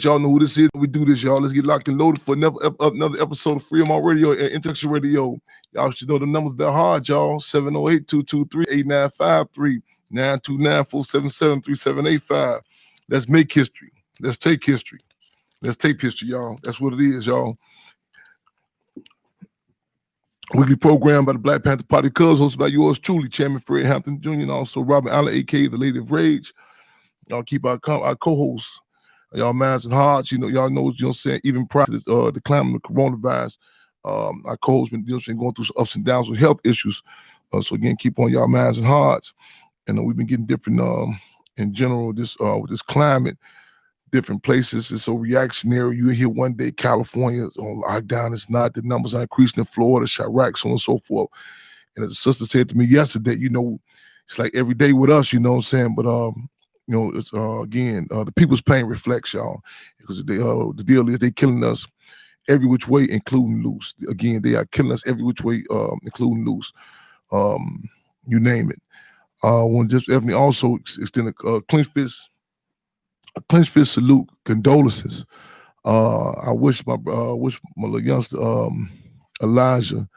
Y'all know who this is. We do this, y'all. Let's get locked and loaded for another episode of Free Radio and Intellectual Radio. Y'all should know the numbers that hard, y'all. 708-223-8953, 929-477-3785. Let's make history. Let's take history. Let's take history, y'all. That's what it is, y'all. Weekly program by the Black Panther Party Cubs, hosted by yours truly, Chairman Fred Hampton Jr. and also Robin Allen, a.k.a. the Lady of Rage. Y'all keep our co-hosts, y'all minds and hearts. Y'all know, you know what I'm saying, even prior to this, the climate of the coronavirus, our co-hosts been, going through some ups and downs with health issues. So again, keep on y'all minds and hearts. And we've been getting different, in general, with this climate, different places. It's so reactionary. You hear one day California on lockdown. It's not. The numbers are increasing in Florida, Chirac, so on and so forth. And as the sister said to me yesterday, it's like every day with us, you know what I'm saying? But it's again, the people's pain reflects, y'all, because the deal is they killing us every which way, including loose. Again, they are killing us every which way, including loose. You name it. I want to just definitely also extend a clenched fist salute, condolences. I wish my little youngster Elijah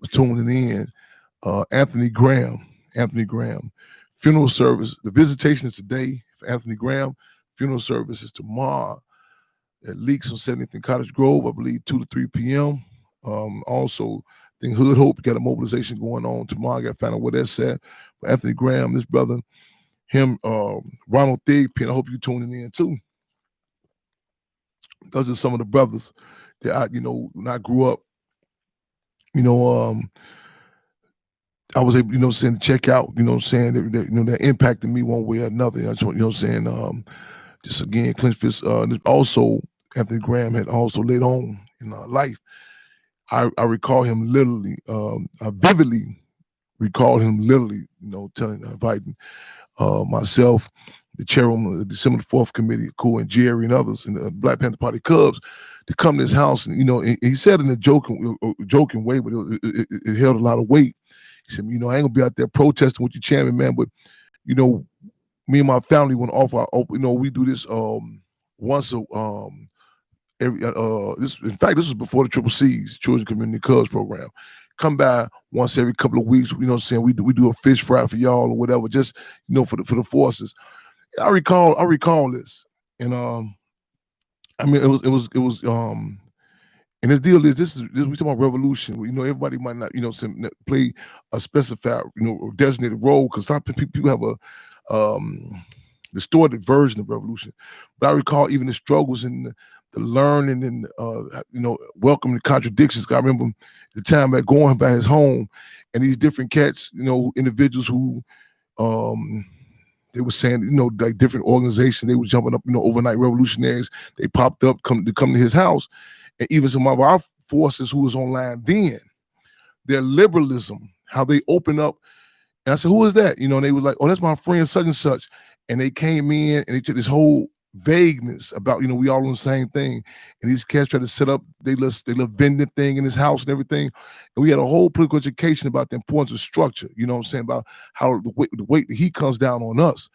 was tuning in. Anthony Graham, funeral service. The visitation is today for Anthony Graham. Funeral service is tomorrow at Leaks on 70th and Cottage Grove, I believe 2 to 3 p.m. Also, I think Hood Hope got a mobilization going on tomorrow. I got to find out where that's at. But Anthony Graham, this brother, him, Ronald Thigpen, I hope you're tuning in too. Those are some of the brothers that when I grew up, I was able, to check out, that impacted me one way or another. Just again, clenched fist. Also, Anthony Graham had also laid on in life. I recall him literally, I vividly recall him literally, inviting myself, the chairman of the December 4th Committee, Cool, and Jerry and others, and the Black Panther Party Cubs to come to his house. And, and he said in a joking way, but it held a lot of weight. He said, I ain't gonna be out there protesting with your chairman, man, but, me and my family went off we do this once every this was before the Triple C's, Children Community Cubs program. Come by once every couple of weeks, we do a fish fry for y'all or whatever, just for the forces. I recall this, and it was and the deal is this we talking about revolution. Everybody might not play a specified or designated role, because some people have a distorted version of revolution. But I recall even the struggles and the learning and welcoming the contradictions. I remember the time at going by his home, and these different cats, individuals who they were saying, like different organizations, they were jumping up, overnight revolutionaries. They popped up, come to his house. And even some of our forces who was online then, their liberalism, how they opened up. And I said, who is that? And they was like, oh, that's my friend such and such. And they came in and they took this whole vagueness about, we all on the same thing. And these cats tried to set up, they little vending thing in his house and everything. And we had a whole political education about the importance of structure, about how the weight that he comes down on us.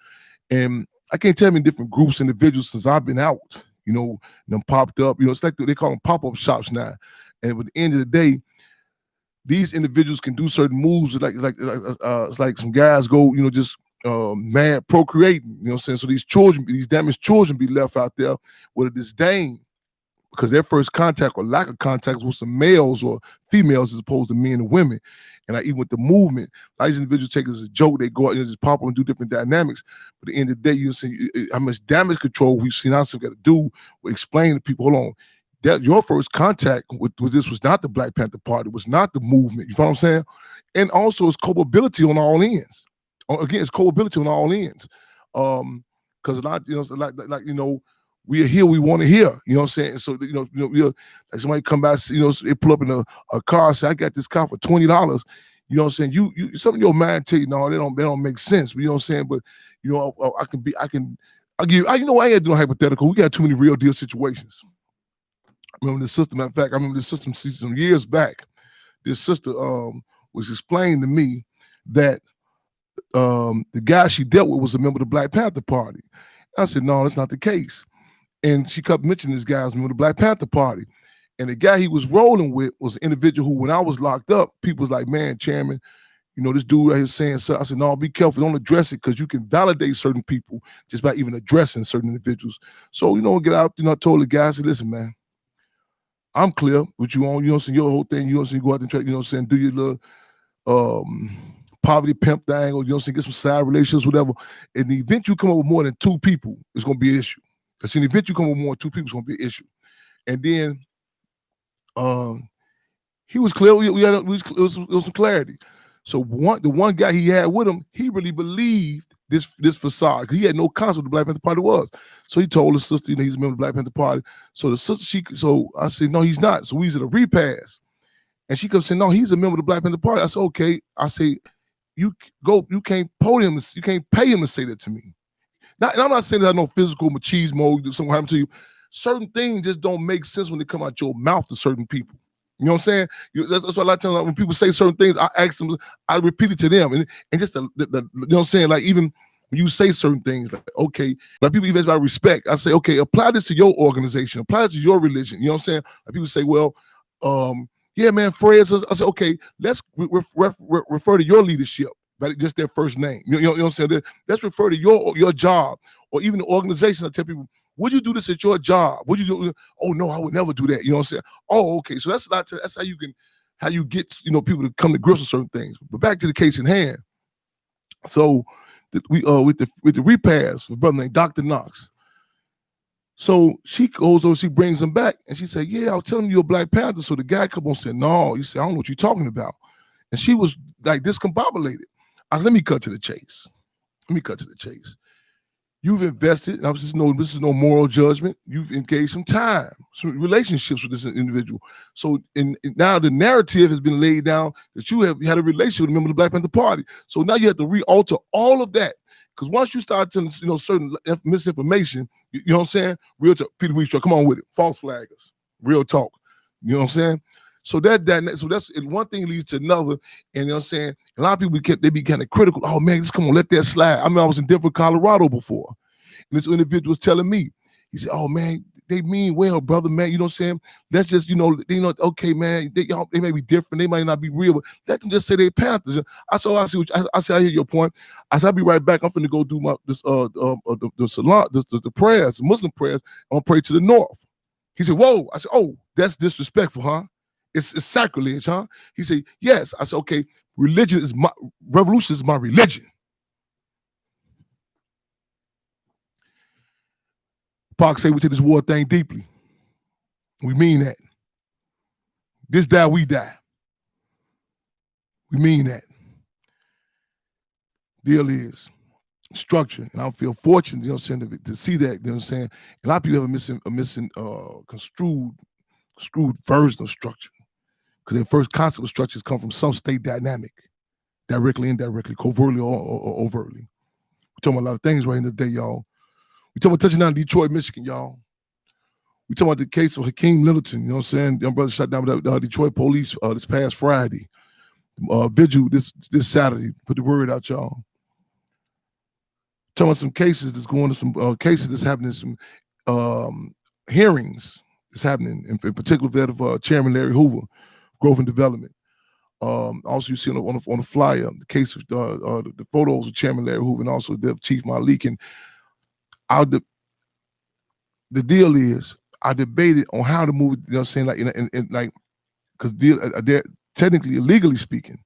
And I can't tell me different groups, individuals since I've been out, them popped up, it's like they call them pop-up shops now. And at the end of the day, these individuals can do certain moves it's like some guys go, just mad procreating, So these children, these damaged children be left out there with a disdain because their first contact or lack of contact was some males or females as opposed to men and women. And even with the movement, a lot of these individuals take it as a joke. They go out and just pop up and do different dynamics. But at the end of the day, you see how much damage control we've seen ourselves got to do. We explain to people, hold on, that your first contact with this was not the Black Panther Party, was not the movement. You know what I'm saying? And also it's culpability on all ends. Again, it's culpability on all ends. Because a lot, we are here, we want to hear. You know what I'm saying? So, like somebody come by, they pull up in a car and say, I got this car for $20. You know what I'm saying? You some of your mind tell you, no, they don't make sense. But you know what I'm saying? But I ain't gonna do no hypothetical. We got too many real deal situations. I remember this sister, matter of fact, some years back. This sister was explaining to me that the guy she dealt with was a member of the Black Panther Party. I said, no, that's not the case. And she kept mentioning this guy was from the Black Panther Party. And the guy he was rolling with was an individual who, when I was locked up, people was like, man, Chairman, this dude right here saying so. I said, no, be careful. Don't address it, because you can validate certain people just by even addressing certain individuals. So, get out, I told the guy, I said, listen, man, I'm clear with you on, your whole thing, go out and try, do your little poverty pimp thing, or, get some side relations, whatever. In the event you come up with more than 2 people, it's going to be an issue. Because in the event you come up with more than 2 people, it's going to be an issue. And then he was clear. It was some clarity. So the one guy he had with him, he really believed this facade, because he had no concept of what the Black Panther Party was. So he told his sister, he's a member of the Black Panther Party. So the sister, so I said, no, he's not. So we was at a repass. And she kept saying, no, he's a member of the Black Panther Party. I said, okay. I say, you can't you can't pay him to say that to me. Now, and I'm not saying that I no physical machismo, something happened to you. Certain things just don't make sense when they come out your mouth to certain people. You know what I'm saying? That's what I like telling, when people say certain things, I ask them, I repeat it to them. And just the you know what I'm saying? Like, even when you say certain things, like, okay, like people even about respect, I say, okay, apply this to your organization, apply this to your religion. You know what I'm saying? Like, people say, well, yeah, man, Fred. So I say, okay, let's refer to your leadership, but just their first name. You know what I'm saying? Let's refer to your job, or even the organization. I tell people, would you do this at your job? Would you do? Oh no, I would never do that. You know what I'm saying? Oh, okay. So that's how you get people to come to grips with certain things. But back to the case in hand. So we with the repass with a brother named Dr. Knox. So she goes over, she brings him back, and she said, yeah, I was telling you you're a Black Panther. So the guy come on and said, no. He said, I don't know what you're talking about. And she was like discombobulated. Let me cut to the chase. You've invested, this is no moral judgment. You've engaged some time, some relationships with this individual. So now the narrative has been laid down that you have had a relationship with a member of the Black Panther Party. So now you have to re-alter all of that. Because once you start telling certain misinformation, you know what I'm saying? Real talk, Peter Weestruck, come on with it. False flaggers, real talk. You know what I'm saying? So that's one thing leads to another, and you know what I'm saying? A lot of people they be kind of critical. Oh man, just come on, let that slide. I mean, I was in Denver, Colorado before, and this individual was telling me, he said, "Oh man, they mean well, brother, man. You know what I'm saying? Let's just, okay, man. They may be different, they might not be real, but let them just say they Panthers." I hear your point. I said, I'll be right back. I'm finna go do the salon, the prayers, the Muslim prayers. I'm gonna pray to the north. He said, whoa. I said, oh, that's disrespectful, huh? It's sacrilege, huh? He said, yes. I said, okay, revolution is my religion. Park say we take this war thing deeply. We mean that. This die, we die. We mean that. Deal is structure, and I feel fortunate, you know what I'm saying, to see that, you know what I'm saying. A lot of people have a construed version of structure, because their first concept of structures come from some state dynamic, directly, indirectly, covertly, or overtly. We're talking about a lot of things right in the day, y'all. We're talking about touching down Detroit, Michigan, y'all. We're talking about the case of Hakeem Littleton, you know what I'm saying? Young brother shot down with the Detroit police this past Friday. Vigil this Saturday. Put the word out, y'all. Talking about some cases that's going to some cases that's happening, some hearings that's happening, in particular that of Chairman Larry Hoover, Growth and Development. Also, you see on the flyer the case of the photos of Chairman Larry Hoover, and also the Chief Malik. And the deal is, I debated on how to move. You know what I'm saying? Like, because technically, legally speaking,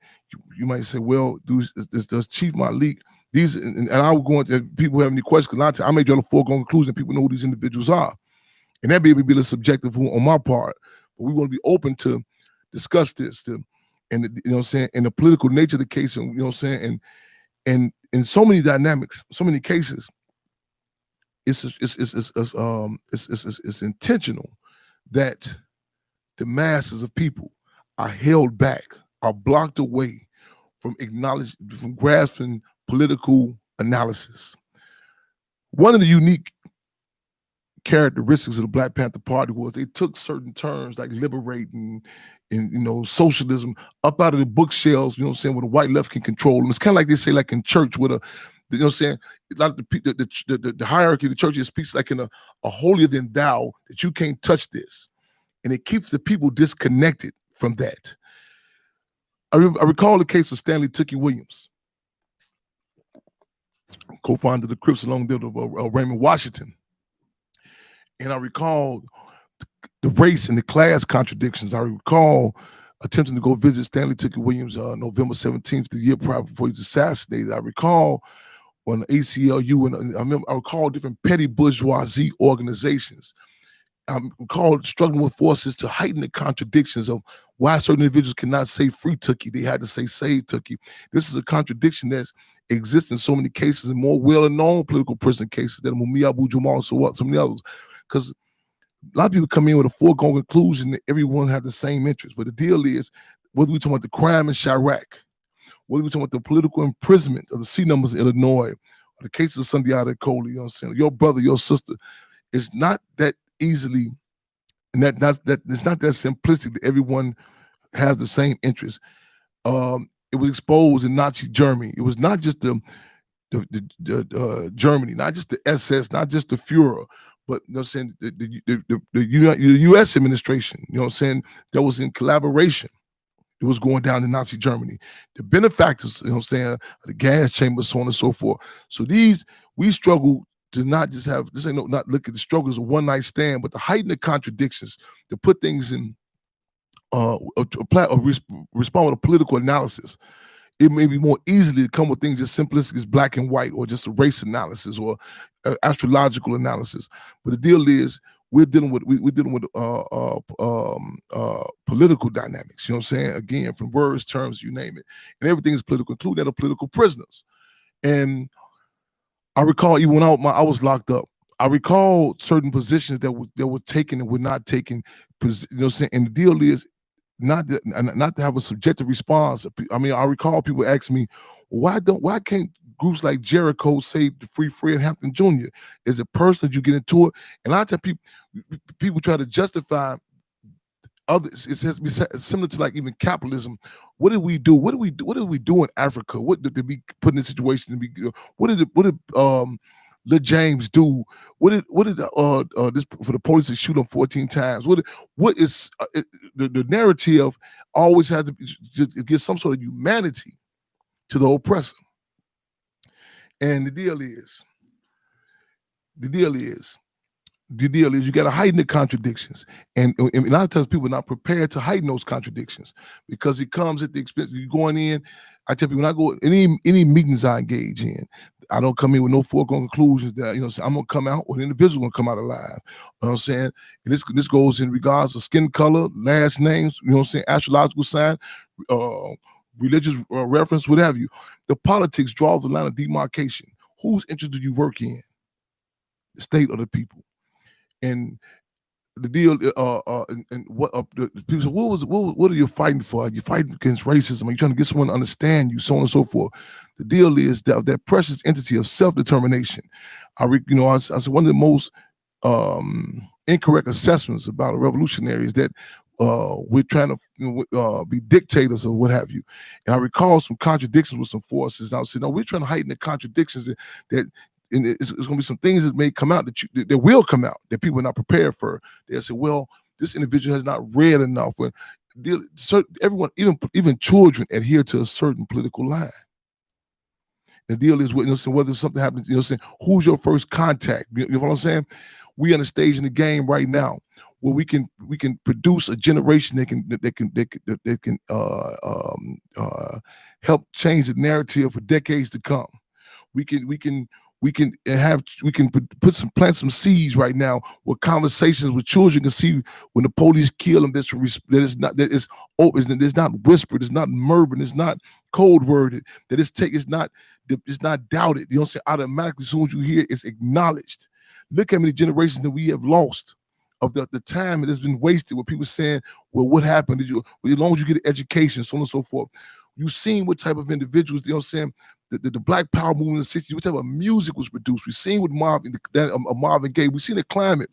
you might say, well, does Chief Malik, these, and I would go into people who have any questions, because I made you a foregone conclusion, people know who these individuals are. And that may be a little subjective on my part, but we want to be open to discuss this, and you know what I'm saying, and the political nature of the case, and you know what I'm saying, and in so many dynamics, so many cases, it's intentional that the masses of people are held back, are blocked away from grasping political analysis. One of the unique characteristics of the Black Panther Party was they took certain terms like liberating and socialism up out of the bookshelves, you know what I'm saying, where the white left can control them. It's kind of like they say, like in church, where You know what I'm saying? A lot of the hierarchy of the church speaks like in a holier than thou, that you can't touch this. And it keeps the people disconnected from that. I recall the case of Stanley Tookie Williams, co-founder of the Crips along with Raymond Washington. And I recall the race and the class contradictions. I recall attempting to go visit Stanley Tookie Williams November 17th, the year prior before he was assassinated. I recall on the ACLU, and I recall different petty bourgeoisie organizations. I recall struggling with forces to heighten the contradictions of why certain individuals cannot say free Tookie. They had to say save Tookie. This is a contradiction that exists in so many cases, and more well-known political prison cases than Mumia Abu-Jamal and so many others. Because a lot of people come in with a foregone conclusion that everyone had the same interest. But the deal is, whether we're talking about the crime in Chirac, whether we're talking about the political imprisonment of the C numbers in Illinois, or the cases of Sundiata Coley, you know what I'm saying, your brother, your sister, it's not that easily, and that it's not that simplistic that everyone has the same interest. It was exposed in Nazi Germany. It was not just the Germany, not just the SS, not just the Fuhrer, but you know what I'm saying, the U.S. administration, you know what I'm saying, that was in collaboration. It was going down in Nazi Germany. The benefactors, you know what I'm saying, the gas chambers, so on and so forth. So we struggle to not just have, not look at the struggle as a one-night stand, but to heighten the contradictions, to put things in, respond with a political analysis. It may be more easily to come with things as simplistic as black and white, or just a race analysis, or astrological analysis. But the deal is, we're dealing with political dynamics. You know what I'm saying? Again, from words, terms, you name it, and everything is political, including that of political prisoners. And I recall, even when I was locked up, I recall certain positions that were taken and were not taken. You know what I'm saying? And the deal is, not to have a subjective response. I mean, I recall people ask me, why can't groups like Jericho say to free Fred Hampton Jr.? Is it personal that you get into it? And I tell people try to justify others. It has to be similar to like even capitalism. What did we do? What did we do in Africa? What did they be put in this situation to be? What did let James do? What did this for the police to shoot him 14 times? What is the narrative always had to give some sort of humanity to the oppressor. And the deal is you got to heighten the contradictions, and a lot of times people are not prepared to heighten those contradictions, because it comes at the expense. You're going in. I tell people, when I go any meetings I engage in, I don't come in with no foregone conclusions that, you know, I'm gonna come out, or the individual gonna come out alive. You know what I'm saying? And this goes in regards to skin color, last names, you know what I'm saying, astrological sign, religious reference, what have you. The politics draws the line of demarcation. Whose interest do you work in? The state or the people? And the deal, and what the people say, what are you fighting for? Are you fighting against racism? Are you trying to get someone to understand you? So on and so forth. The deal is that precious entity of self-determination. I said one of the most incorrect assessments about a revolutionary is that we're trying to be dictators or what have you. And I recall some contradictions with some forces. I said, no, we're trying to heighten the contradictions that and it's going to be some things that may come out that will come out that people are not prepared for. They say, well, this individual has not read enough. When everyone, even children, adhere to a certain political line. The deal is, whether something happens, who's your first contact? You know what I'm saying? We on a stage in the game right now where we can produce a generation that can help change the narrative for decades to come. We can plant some seeds right now where conversations with children can see when the police kill them. It's not whispered, it's not murmured, it's not code worded. That it's not doubted. You know what I'm saying? Automatically, as soon as you hear it, it's acknowledged. Look how many generations that we have lost of the time that has been wasted. Where people saying, "Well, what happened? As long as you get an education, so on and so forth." You've seen what type of individuals, you know what I'm saying, the Black Power movement in the 60s, what type of music was produced. We've seen with Marvin Gaye. We've seen a climate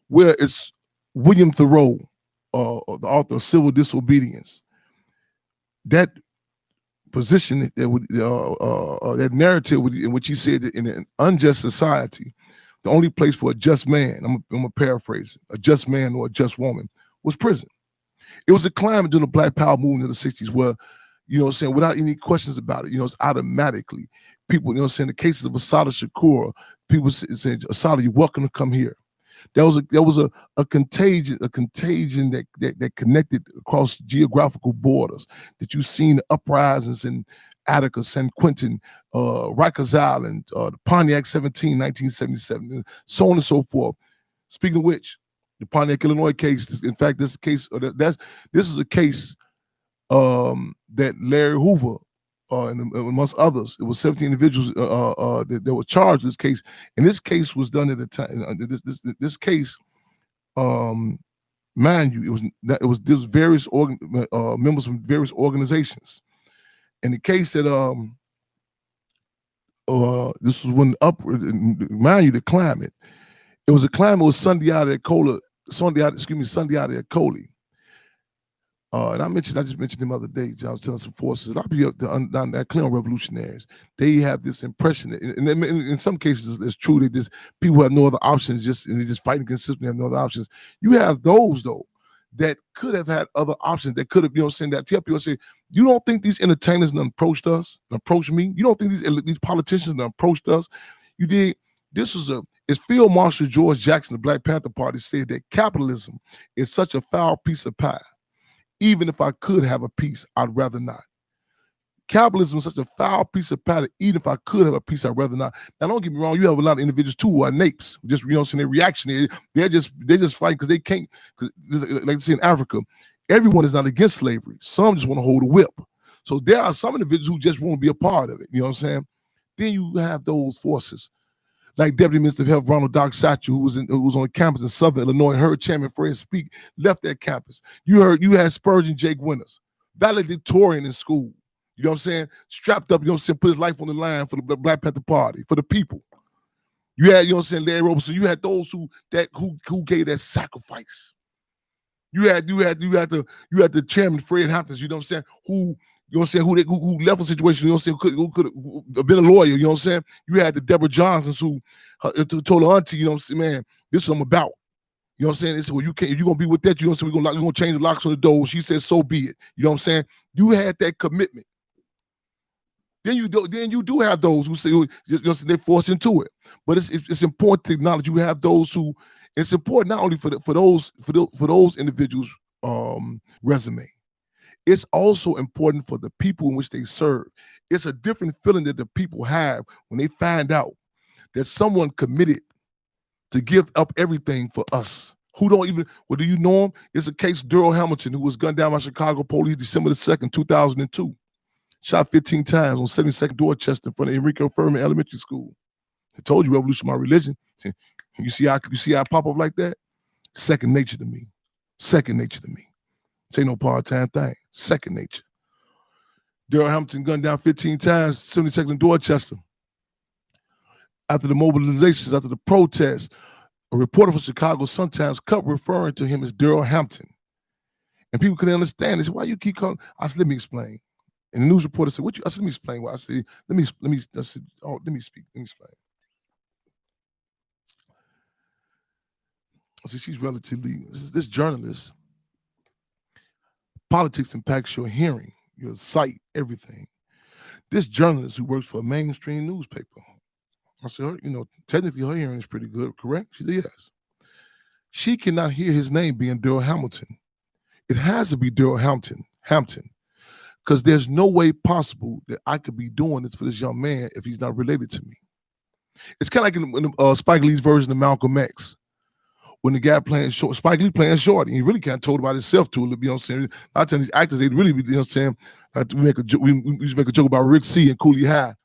where it's William Thoreau, the author of Civil Disobedience, that position that narrative in which he said that in an unjust society, the only place for a just man, I'm going to paraphrase it, a just man or a just woman, was prison. It was a climate during the Black Power movement in the 60s where, without any questions about it, it's automatically people, the cases of Assata Shakur, people saying, Assata, you're welcome to come here. There was a contagion that connected across geographical borders, that you've seen uprisings in Attica, San Quentin, Rikers Island, the Pontiac 17, 1977, and so on and so forth. Speaking of which, the Pontiac, Illinois case, in fact, this is a case that Larry Hoover, and amongst others, it was 17 individuals that were charged in this case. And this case was done at the time. This case, mind you, it was various members from various organizations. And the case that this was when mind you, the climate. It was a climate with Sundiata Acoli. And I just mentioned him the other day. I was telling some forces, I'll be up down that Cleon revolutionaries. They have this impression, and in some cases it's true that people have no other options, and they're just fighting consistently, have no other options. You have those though that could have had other options, that could have, that tell people, say, you don't think these entertainers approached us, approached me? You don't think these politicians approached us? You did. It's Field Marshal George Jackson, the Black Panther Party, said that capitalism is such a foul piece of pie. Even if I could have a piece, I'd rather not. Capitalism is such a foul piece of pie. Even if I could have a piece, I'd rather not. Now, don't get me wrong. You have a lot of individuals too who are napes, just they're reactionary. They're just fighting because they can't. Cause, like they say in Africa, everyone is not against slavery. Some just want to hold a whip. So there are some individuals who just want to be a part of it. You know what I'm saying? Then you have those forces, like Deputy Minister of Health Ronald Doc Satchel, who was on the campus in Southern Illinois, heard Chairman Fred speak, left that campus. You had Spurgeon Jake Winters, valedictorian in school. You know what I'm saying? Strapped up, put his life on the line for the Black Panther Party, for the people. You had, Larry Roberson. You had those who gave that sacrifice. You had the Chairman Fred Hampton, you know what I'm saying, who left a situation, who could have been a lawyer, you know what I'm saying? You had the Deborah Johnsons who told her auntie, man, this is what I'm about. You know what I'm saying? They said, well, if you're going to be with that, we're going to change the locks on the door. She said, so be it. You know what I'm saying? You had that commitment. Then you do have those who say, they're forced into it. But it's important to acknowledge you have those who, it's important not only for those individuals' resume. It's also important for the people in which they serve. It's a different feeling that the people have when they find out that someone committed to give up everything for us. Who don't even, well, do you know him? It's a case of Daryl Hamilton, who was gunned down by Chicago police December the 2nd, 2002. Shot 15 times on 72nd Dorchester in front of Enrico Furman Elementary School. I told you, revolution my religion. You see how I pop up like that? Second nature to me. Second nature to me. This ain't no part-time thing. Second nature. Daryl Hamilton gunned down 15 times, 72nd Dorchester. After the mobilizations, after the protests, a reporter from Chicago Sun-Times kept referring to him as Daryl Hampton. And people couldn't understand this. Why you keep calling? I said, let me explain. And the news reporter said, I said, let me explain. Why I said, let me speak. Let me explain. I said, she's relatively, this journalist, politics impacts your hearing, your sight, everything. This journalist who works for a mainstream newspaper. I said, technically her hearing is pretty good, correct? She said, yes. She cannot hear his name being Daryl Hamilton. It has to be Daryl Hampton. Because there's no way possible that I could be doing this for this young man if he's not related to me. It's kind of like in Spike Lee's version of Malcolm X. When the guy playing short, Spike Lee playing short, he really kind of told about himself to a little bit, you know what I'm saying? I tell these actors, they really be, you know what I'm saying? We used to make a joke about Rick C and Cooley High.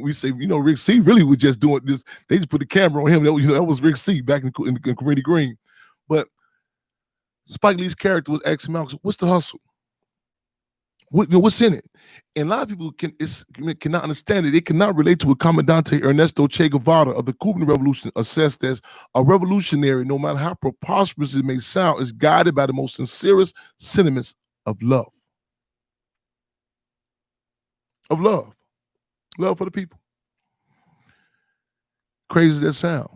We say, Rick C really was just doing this. They just put the camera on him. That was Rick C back in Community Green. But Spike Lee's character was asking Malcolm, what's the hustle? What's in it? And a lot of people cannot understand it. They cannot relate to what Comandante Ernesto Che Guevara of the Cuban Revolution assessed as a revolutionary, no matter how preposterous it may sound, is guided by the most sincerest sentiments of love. of love for the people. Crazy as that sound.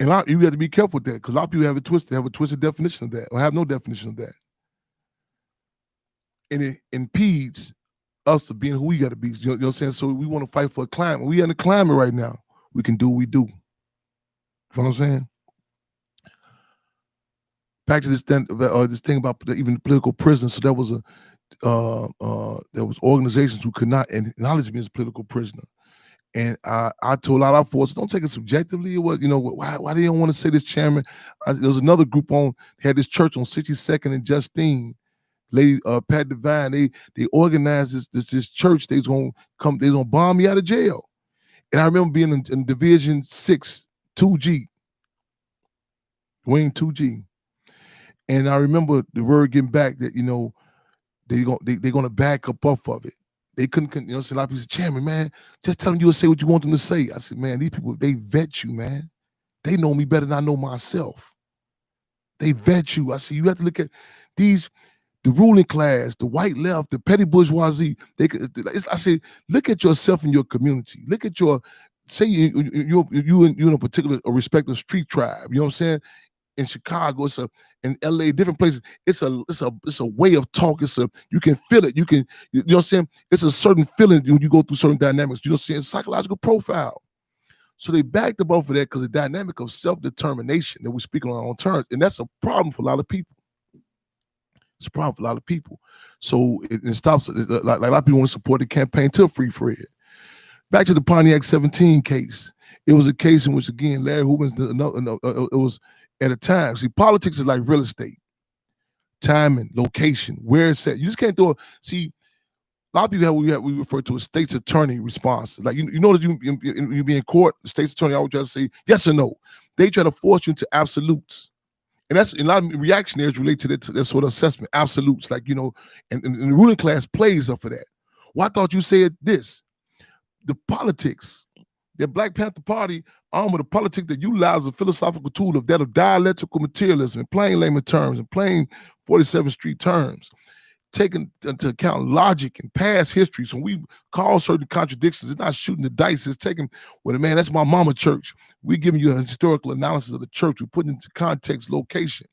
And you have to be careful with that because a lot of people have a twisted definition of that or have no definition of that. And it impedes us to being who we got to be. You know what I'm saying? So we want to fight for a climate. We in a climate right now. We can do what we do. You know what I'm saying? Back to this thing about even the political prisoners. So there was organizations who could not acknowledge me as a political prisoner. And I told a lot of our forces, don't take it subjectively. It was, why they don't want to say this, Chairman? There was another group had this church on 62nd and Justine. Lady Pat Devine, they organized this church. They was gonna bomb me out of jail. And I remember being in Division 6, 2G, Wing 2G. And I remember the word getting back that, they're gonna back up off of it. They couldn't, a lot of people said, Chairman, man, just tell them you'll say what you want them to say. I said, man, these people, they vet you, man. They know me better than I know myself. They vet you. I said, you have to look at the ruling class, the white left, the petty bourgeoisie. I say, look at yourself in your community. Look at say you in a particular respective street tribe. You know what I'm saying? In Chicago, in LA, different places. It's a way of talk. You can feel it. You know what I'm saying? It's a certain feeling when you go through certain dynamics. You know what I'm saying? Psychological profile. So they backed up off of that because the dynamic of self-determination that we speak on our own terms, and that's a problem for a lot of people. It's a problem for a lot of people. So it stops. Like a lot of people want to support the campaign to free Fred. Back to the Pontiac 17 case. It was a case in which, again, Larry Hoover's, it was at a time. See, politics is like real estate. Timing, location, where it's at. You just can't do it. See, a lot of people we refer to as state's attorney response. Like, you notice you be in court, the state's attorney always try to say yes or no. They try to force you into absolutes. And that's a lot of reactionaries relate to that sort of assessment, absolutes, like, and the ruling class plays up for that. Well, I thought you said this. The politics, the Black Panther Party armed with a politics that utilizes a philosophical tool of dialectical materialism in plain layman terms and plain 47th Street terms, taking into account logic and past history. So we call certain contradictions. It's not shooting the dice. It's taking, well, man, that's my mama church. We're giving you a historical analysis of the church. We're putting into context location.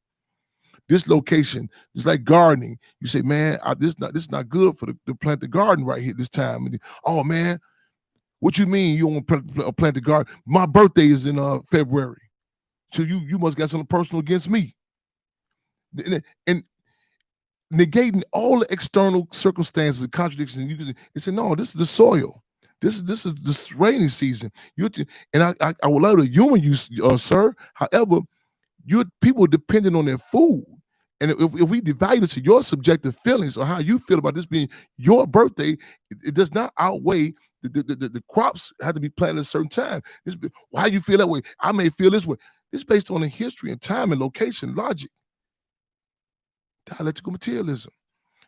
This location is like gardening. You say, man, this is not good for to plant the garden right here this time. And, oh, man, what you mean you don't want to plant the garden? My birthday is in February. So you must got something personal against me. And negating all the external circumstances and contradictions, you say, no, this is the soil. This is this rainy season. And I would love to humor you, sir. However, people depending on their food. And if we divide it to your subjective feelings or how you feel about this being your birthday, it does not outweigh the crops have to be planted at a certain time. Why you feel that way? I may feel this way. It's based on the history and time and location, logic. Dialectical materialism.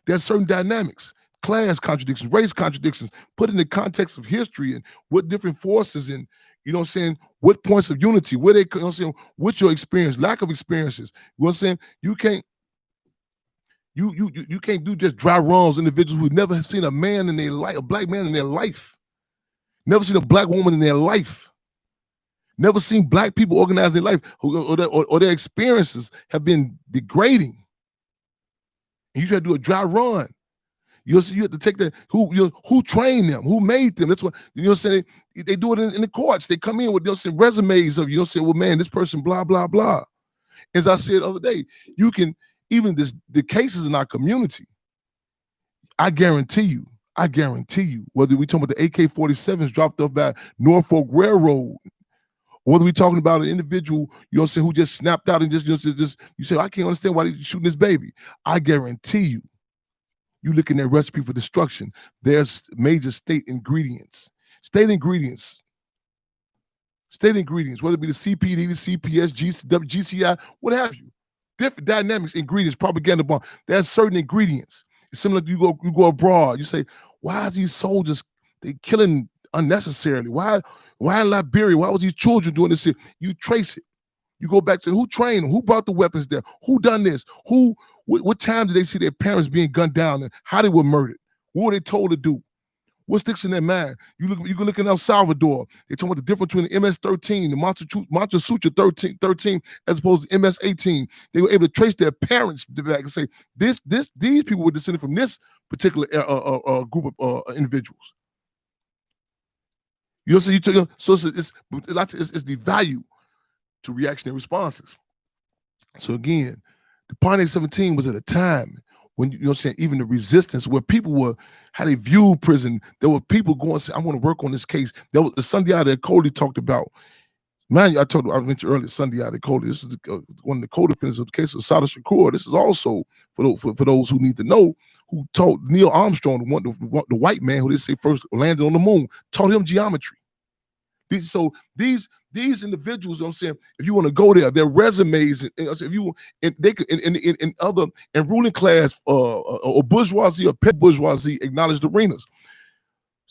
There's certain dynamics, class contradictions, race contradictions, put in the context of history and what different forces and, what points of unity, where they, what's your experience, lack of experiences. You know what I'm saying? You can't do just dry runs, individuals who never seen a man in their life, a black man in their life, never seen a black woman in their life, never seen black people organize their life, or their experiences have been degrading. And you try to do a dry run. You have to take that. Who trained them? Who made them? That's what saying. They do it in the courts. They come in with resumes of well, man, this person, blah blah blah. As I said the other day, you can even the cases in our community. I guarantee you, whether we talking about the AK-47s dropped off by Norfolk Railroad, or whether we talking about an individual, who just snapped out and just you say, I can't understand why they're shooting this baby. I guarantee you. You look in that recipe for destruction, there's major state ingredients, whether it be the CPD, the CPS, GCI, what have you. Different dynamics, ingredients, propaganda bomb. There's certain ingredients. It's similar to you go abroad. You say, why is these soldiers, they killing unnecessarily? Why in Liberia? Why was these children doing this? You trace it. You go back to who trained them, who brought the weapons there, who done this, what time did they see their parents being gunned down and how they were murdered? What were they told to do? What sticks in their mind? You can look in El Salvador. They talk about the difference between the MS-13, the Montezuma 13, as opposed to MS-18. They were able to trace their parents back and say these people were descended from this particular group of individuals. You know, so it's the value to reactionary responses. So again, the Pontiac 17 was at a time when, you know what I'm saying, even the resistance, where people were, how they viewed prison, there were people going, say, I want to work on this case. There was the Sundiata Acoli talked about. Man, I mentioned earlier, Sundiata Acoli. This is one of the co-defendants of the case of Sada Shakur. This is also, for those who need to know, who taught Neil Armstrong, the white man who they say first landed on the moon, taught him geometry. These individuals, you know what I'm saying, if you want to go there, their resumes, if you they could in other ruling class or bourgeoisie or pet bourgeoisie acknowledged arenas.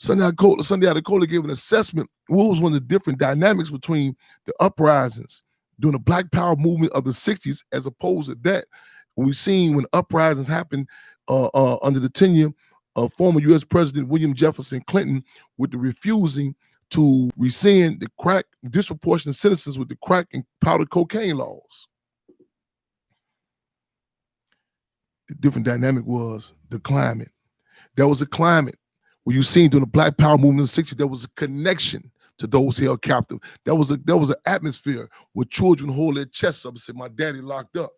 Sundiata Acoli gave an assessment. What was one of the different dynamics between the uprisings during the Black Power movement of the 60s, as opposed to that when we've seen when uprisings happened under the tenure of former U.S. President William Jefferson Clinton, with the refusing to rescind the crack disproportionate sentences with the crack and powder cocaine laws. The different dynamic was the climate. There was a climate where you seen during the Black Power movement in the 60s, there was a connection to those held captive. There was an atmosphere where children hold their chests up and say, my daddy locked up.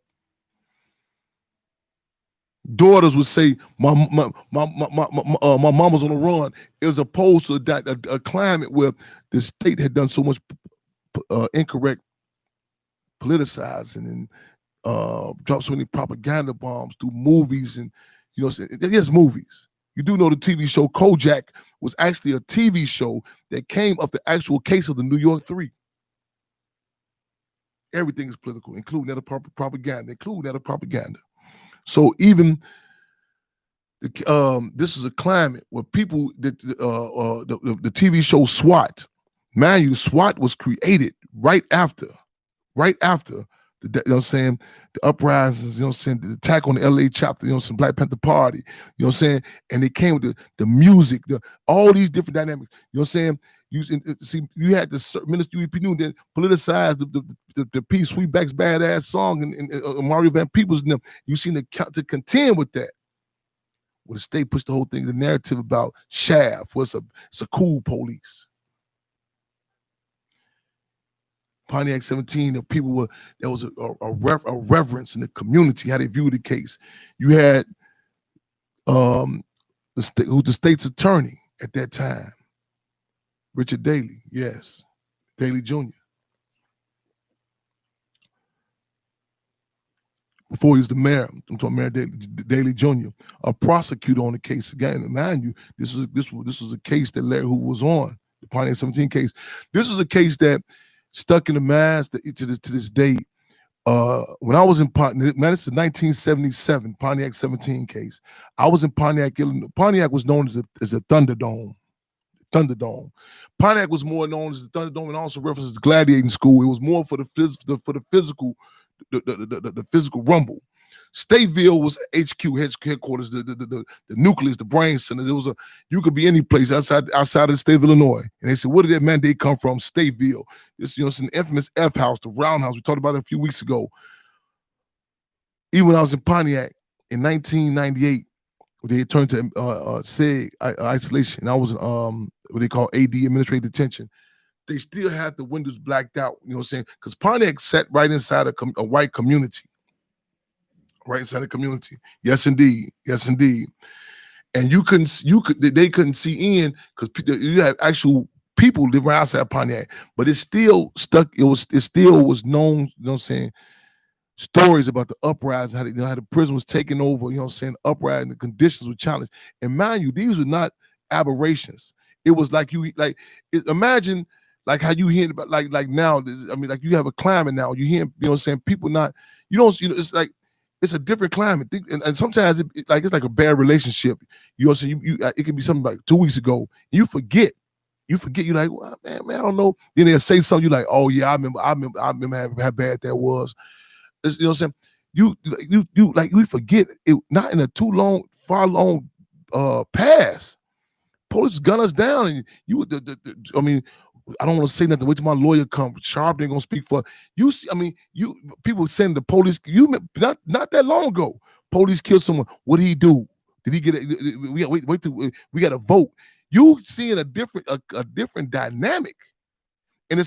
Daughters would say, my mama's on the run, as opposed to a climate where the state had done so much incorrect politicizing and dropped so many propaganda bombs through movies. And, you know, yes, movies. You do know the TV show Kojak was actually a TV show that came up the actual case of the New York Three. Everything is political, including that of propaganda. So even this is a climate where people the TV show SWAT, man, SWAT was created right after the, you know what I'm saying, the uprisings, you know what I'm saying, the attack on the LA chapter, you know what I'm saying, Black Panther Party, you know what I'm saying, and they came with the music, all these different dynamics, you know what I'm saying. You had the Minister U.E.P. Newton that politicized the piece Sweetback's Badass song and Mario Van Peebles and them. You seen to contend with that. Where the state pushed the whole thing, the narrative about Shaft was it's a cool police. Pontiac 17, there was a reverence in the community, how they viewed the case. You had who's the state's attorney at that time, Richard Daley, yes, Daley Jr. Before he was the mayor, I'm talking Mayor Daley Jr., a prosecutor on the case. Again, mind you, this was a case that Larry Hoover was on, the Pontiac 17 case. This was a case that stuck in the minds to this day. When I was in Pontiac, man, this is 1977, Pontiac 17 case. I was in Pontiac, Illinois. Pontiac was known as a Thunderdome. Pontiac was more known as the Thunderdome and also references gladiating school. It was more for the physical, the physical rumble. Stateville was HQ, headquarters, the nucleus, the brain center. You could be any place outside of the state of Illinois. And they said, where did that mandate come from? Stateville. It's an infamous F house, the roundhouse. We talked about it a few weeks ago. Even when I was in Pontiac in 1998, they turned to SEG isolation. I was what they call AD, administrative detention. They still had the windows blacked out, you know what I'm saying? Because Pontiac sat right inside a white community. Right inside the community. Yes, indeed. And they couldn't see in because you had actual people living outside Pontiac, but it still stuck. It still was known, you know what I'm saying, stories about the uprising, how the prison was taken over, you know what I'm saying, uprising, the conditions were challenged. And mind you, these were not aberrations. It was like imagine like how you hear about like now, I mean, like you have a climate now, you hear, you know what I'm saying, people not, it's like, it's a different climate. And sometimes it's like a bad relationship. You know what I'm saying? It could be something like 2 weeks ago. You forget. You're like, well, man, I don't know. Then they'll say something, you're like, oh yeah, I remember how bad that was. You know what I'm saying? You we forget it, not in a far long past. police gun us down, and I mean, I don't want to say nothing. Wait till my lawyer come. Sharp ain't gonna speak for you. See, I mean, you people saying the police. Not that long ago, police killed someone. What did he do? Did he get it? Wait till we got to vote. You seeing a different dynamic. And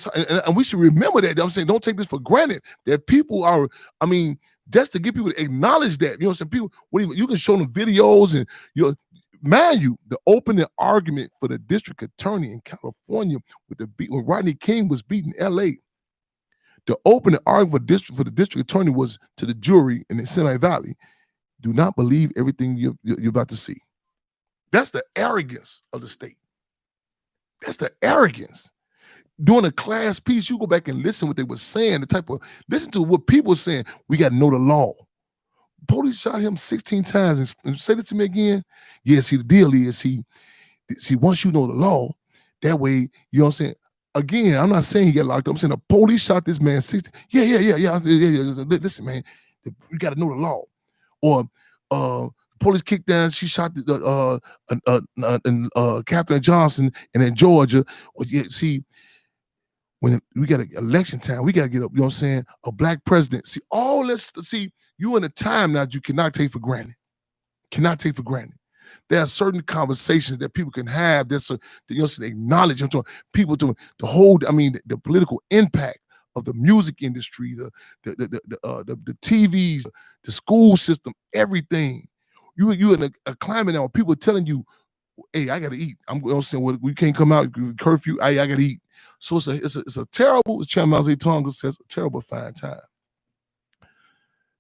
we should remember that. I'm saying, don't take this for granted. That people are, I mean, just to get people to acknowledge that. You know what I'm saying? People, you can show them videos and mind you, the opening argument for the district attorney in California when Rodney King was beating L.A. The opening argument for the district attorney was to the jury in the Sinai Valley: do not believe everything you're about to see. That's the arrogance of the state. That's the arrogance. During a class piece, you go back and listen what they were saying, listen to what people were saying. We got to know the law. Police shot him 16 times. And say this to me again. Yeah, see, the deal is, once you know the law, that way, you know what I'm saying? Again, I'm not saying he got locked up. I'm saying the police shot this man 16. Yeah. Listen, man, you got to know the law. Or police kicked down. She shot Katherine Johnson and in Georgia. Well, yeah, see, when we got an election time, we got to get up, you know what I'm saying, a black president. See, all this, you in a time now that you cannot take for granted. Cannot take for granted. There are certain conversations that people can have that's, you know, acknowledge people to the whole, I mean, the political impact of the music industry, the TVs, the school system, everything. You in a climate now where people are telling you, hey, I got to eat. I'm going to say, well, we can't come out, curfew, I got to eat. So it's a terrible, as Chairman Mao Zedong says, a terrible fine time.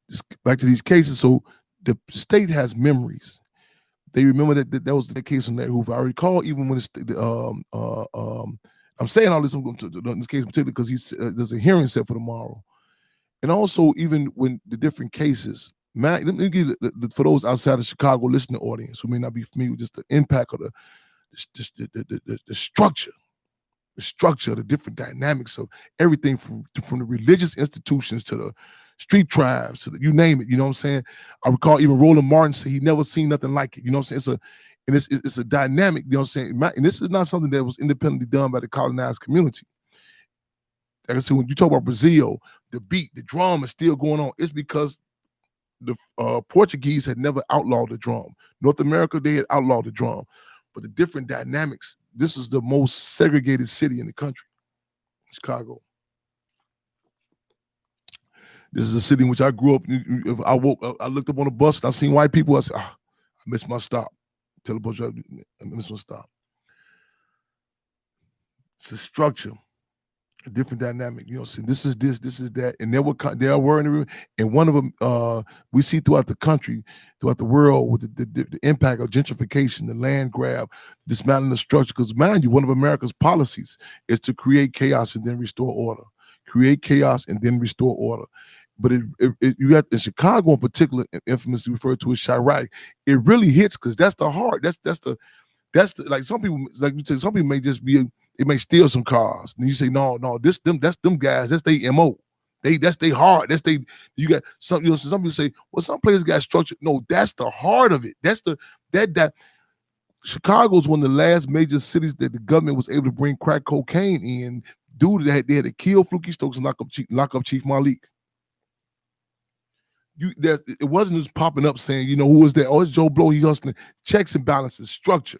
Just back to these cases. So the state has memories. They remember that was the case on that Hoover. I recall even when I'm saying all this in this case in particular because there's a hearing set for tomorrow. And also even when the different cases, man, let me give for those outside of Chicago listening audience who may not be familiar with just the impact of the structure. The structure, the different dynamics of everything from the religious institutions to the street tribes, to you name it, you know what I'm saying? I recall even Roland Martin said he never seen nothing like it, you know what I'm saying? It's a dynamic, you know what I'm saying? And this is not something that was independently done by the colonized community. Like I said, when you talk about Brazil, the beat, the drum is still going on. It's because the Portuguese had never outlawed the drum. North America, they had outlawed the drum. But the different dynamics, this is the most segregated city in the country, Chicago. This is a city in which I grew up. I looked up on the bus and I seen white people. I said, I missed my stop. Tell the bus driver, I missed my stop. It's a structure, a different dynamic. You know, so this is that. And there were in the room. And one of them, we see throughout the country, throughout the world, with the impact of gentrification, the land grab, dismantling the structure. Because mind you, one of America's policies is to create chaos and then restore order. Create chaos and then restore order. But you got in Chicago in particular, infamously referred to as Chirac, it really hits because that's the heart. That's the like some people, like you said, some people may just be, it may steal some cars. And you say, no, that's them guys, that's their MO. That's their heart. You got some, you know, some people say, well, some places got structure. No, that's the heart of it. That Chicago's one of the last major cities that the government was able to bring crack cocaine in due to that. They had to kill Fluky Stokes and lock up Chief Malik. It wasn't just popping up saying, you know, who was that? Oh, it's Joe Blow. He hustling. Checks and balances, structure,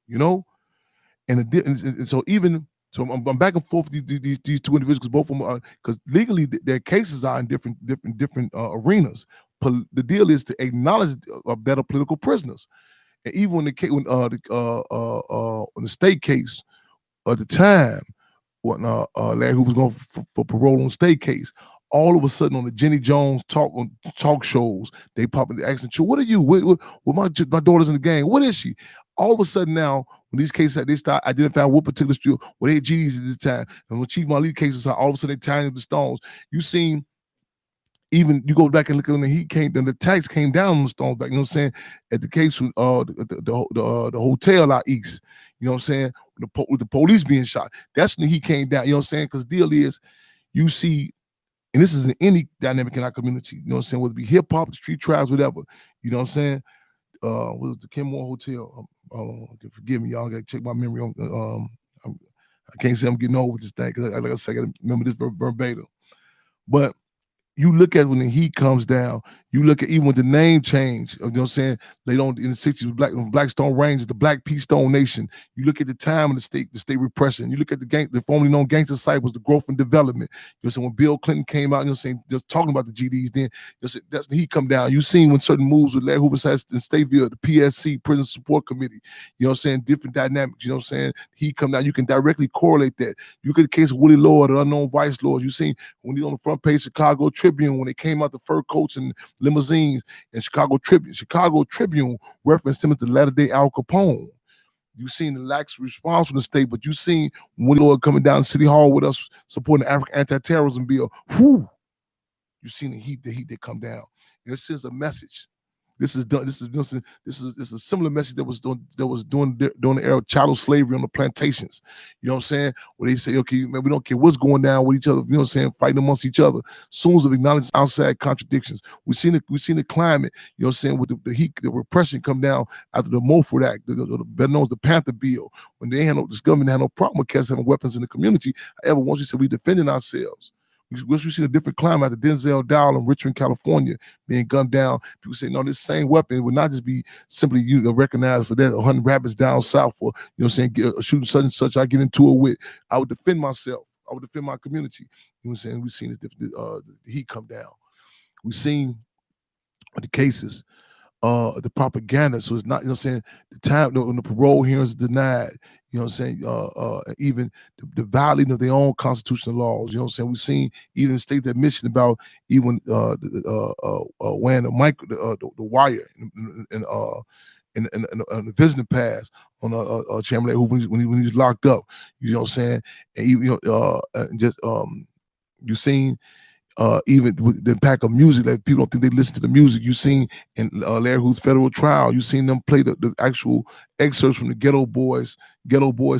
you know, and so I'm back and forth with these two individuals because both of them are, because legally their cases are in different arenas. The deal is to acknowledge that are political prisoners, and even when the state case at the time, when Larry Hoover was going for parole on the state case. All of a sudden on the Jenny Jones talk shows, they pop in the asking, what are you? Well, my daughter's in the gang. What is she? All of a sudden now, when these cases, they start identifying what particular street, well, they had GDs at this time. And when Chief Malik cases, all of a sudden they tying up the stones. You seen, even you go back and look at when the tax came down on the stones back, you know what I'm saying? At the case with the hotel out east, you know what I'm saying? With the police being shot. That's when he came down, you know what I'm saying? Because the deal is, you see, and this is in any dynamic in our community, you know what I'm saying? Whether it be hip hop, street tribes, whatever, you know what I'm saying? what was the Kenmore Hotel? Forgive me, y'all. I got to check my memory on. I can't say I'm getting old with this thing because, like I said, I got to remember this verbatim. But you look at when the heat comes down, you look at even with the name change, you know what I'm saying? Later on in the 60s, Blackstone Rangers, the Black Pea Stone Nation. You look at the time of the state repression. You look at the formerly known gangster disciples, the growth and development. You know what I'm saying? When Bill Clinton came out, you know what I'm saying, just talking about the GDs, then that's the heat come down. You seen when certain moves with Larry Hoover sat in Stateville, the PSC, Prison Support Committee, you know what I'm saying, different dynamics, you know what I'm saying? Heat come down. You can directly correlate that. You look at the case of Willie Lord, the unknown vice lords. You seen when he on the front page Chicago Tribune, when they came out the fur coats and limousines, and Chicago Tribune referenced him as the latter-day Al Capone. You seen the lax response from the state, but you seen Willie Lord coming down to City Hall with us supporting the African anti-terrorism bill. Whew! You seen the heat that come down. And this is a message. This is a similar message that was during the era of chattel slavery on the plantations. You know what I'm saying? Where they say, okay, man, we don't care what's going down with each other. You know what I'm saying? Fighting amongst each other. Soon as we acknowledge outside contradictions, we seen the climate. You know what I'm saying? With the heat, the repression come down after the Mulford Act, the better known as the Panther Bill. When this government had no problem with cats having weapons in the community. However, once we said we defending ourselves. Once we see a different climate, the Denzel Dowell in Richmond, California, being gunned down, people say, no, this same weapon would not just be simply recognized for that 100 rabbits down south for, you know what I'm saying, shooting such and such, I get into it with. I would defend myself. I would defend my community. You know what I'm saying? We've seen the heat come down. We've seen the cases, the propaganda. So it's not, you know what I'm saying, the time when the parole hearings are denied, you know what I'm saying, even the violating of their own constitutional laws, you know what I'm saying. We've seen even state admission about even wearing the wire in the visiting pass on Chairman Hoover when he was locked up, you know what I'm saying, and even you seen even with the impact of music, that people don't think they listen to the music. You seen in Larry Hoover's federal trial, you seen them play the actual excerpts from the Ghetto Boys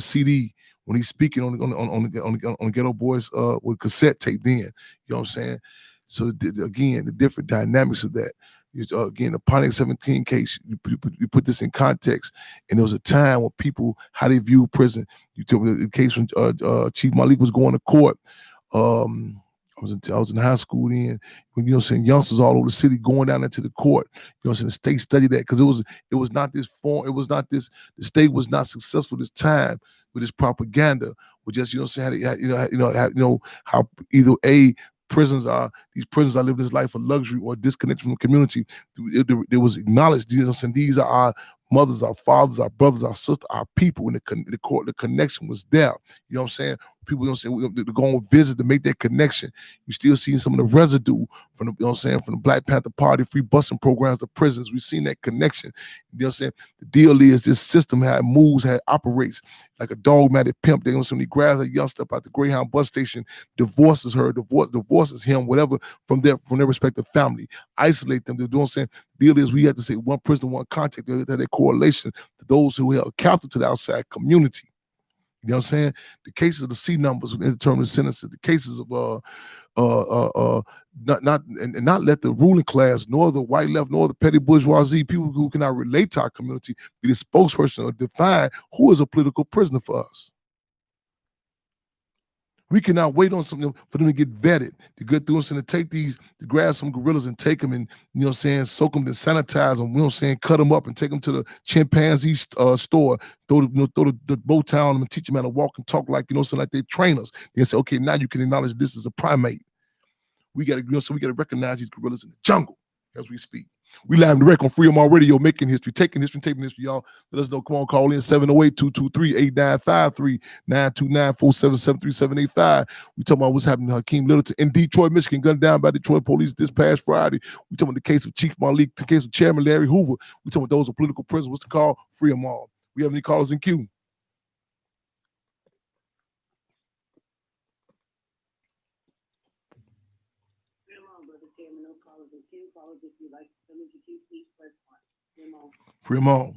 CD when he's speaking on the Ghetto Boys with cassette tape. Then, you know what I'm saying. So again, the different dynamics of that. Again, the Pontiac 17 case, you put this in context, and there was a time when people, how they view prison. You told me the case when Chief Malik was going to court. I was in high school then, when, you know what I'm saying, youngsters all over the city going down into the court. You know what I'm saying, the state studied that because it was not this form, the state was not successful this time with this propaganda. With just, you know what I'm saying, how either these prisons are living this life of luxury or disconnected from the community. It was acknowledged, you know what I'm saying, these are our mothers, our fathers, our brothers, our sisters, our people. In the court, the connection was there. You know what I'm saying? People, you know what I'm saying, to go on visit to make that connection. You still seeing some of the residue from the, you know what I'm saying, from the Black Panther Party, free busing programs to prisons. We've seen that connection. You know what I'm saying? The deal is this system, how it moves, how it operates like a dogmatic pimp. They, you know, so when he grabs a youngster up at the Greyhound bus station, divorces her, divorces him, whatever, from their respective family, isolate them. They're doing, saying, the deal is we have to say one prisoner, one contact. They have that correlation to those who are captive to the outside community. You know what I'm saying? The cases of the C numbers with indeterminate sentences, the cases of not let the ruling class, nor the white left, nor the petty bourgeoisie, people who cannot relate to our community, be the spokesperson or define who is a political prisoner for us. We cannot wait on something for them to get vetted, to get through us and to grab some gorillas and take them and, you know what I'm saying, soak them and sanitize them, you know what I'm saying, cut them up and take them to the chimpanzee store, throw the bow tie on them and teach them how to walk and talk like, you know, so like they train us. They say, okay, now you can acknowledge this is a primate. We got to, you know, so we got to recognize these gorillas in the jungle as we speak. We live direct on Freedom Radio, making history, taking history, taping history, y'all. Let us know. Come on, call in 708-223-8953, 929-477-3785. We talking about what's happening to Hakeem Littleton in Detroit, Michigan, gunned down by Detroit police this past Friday. We talking about the case of Chief Malik, the case of Chairman Larry Hoover. We talking about those are political prisoners. What's the call? Free them all. We have any callers in queue? Free them all.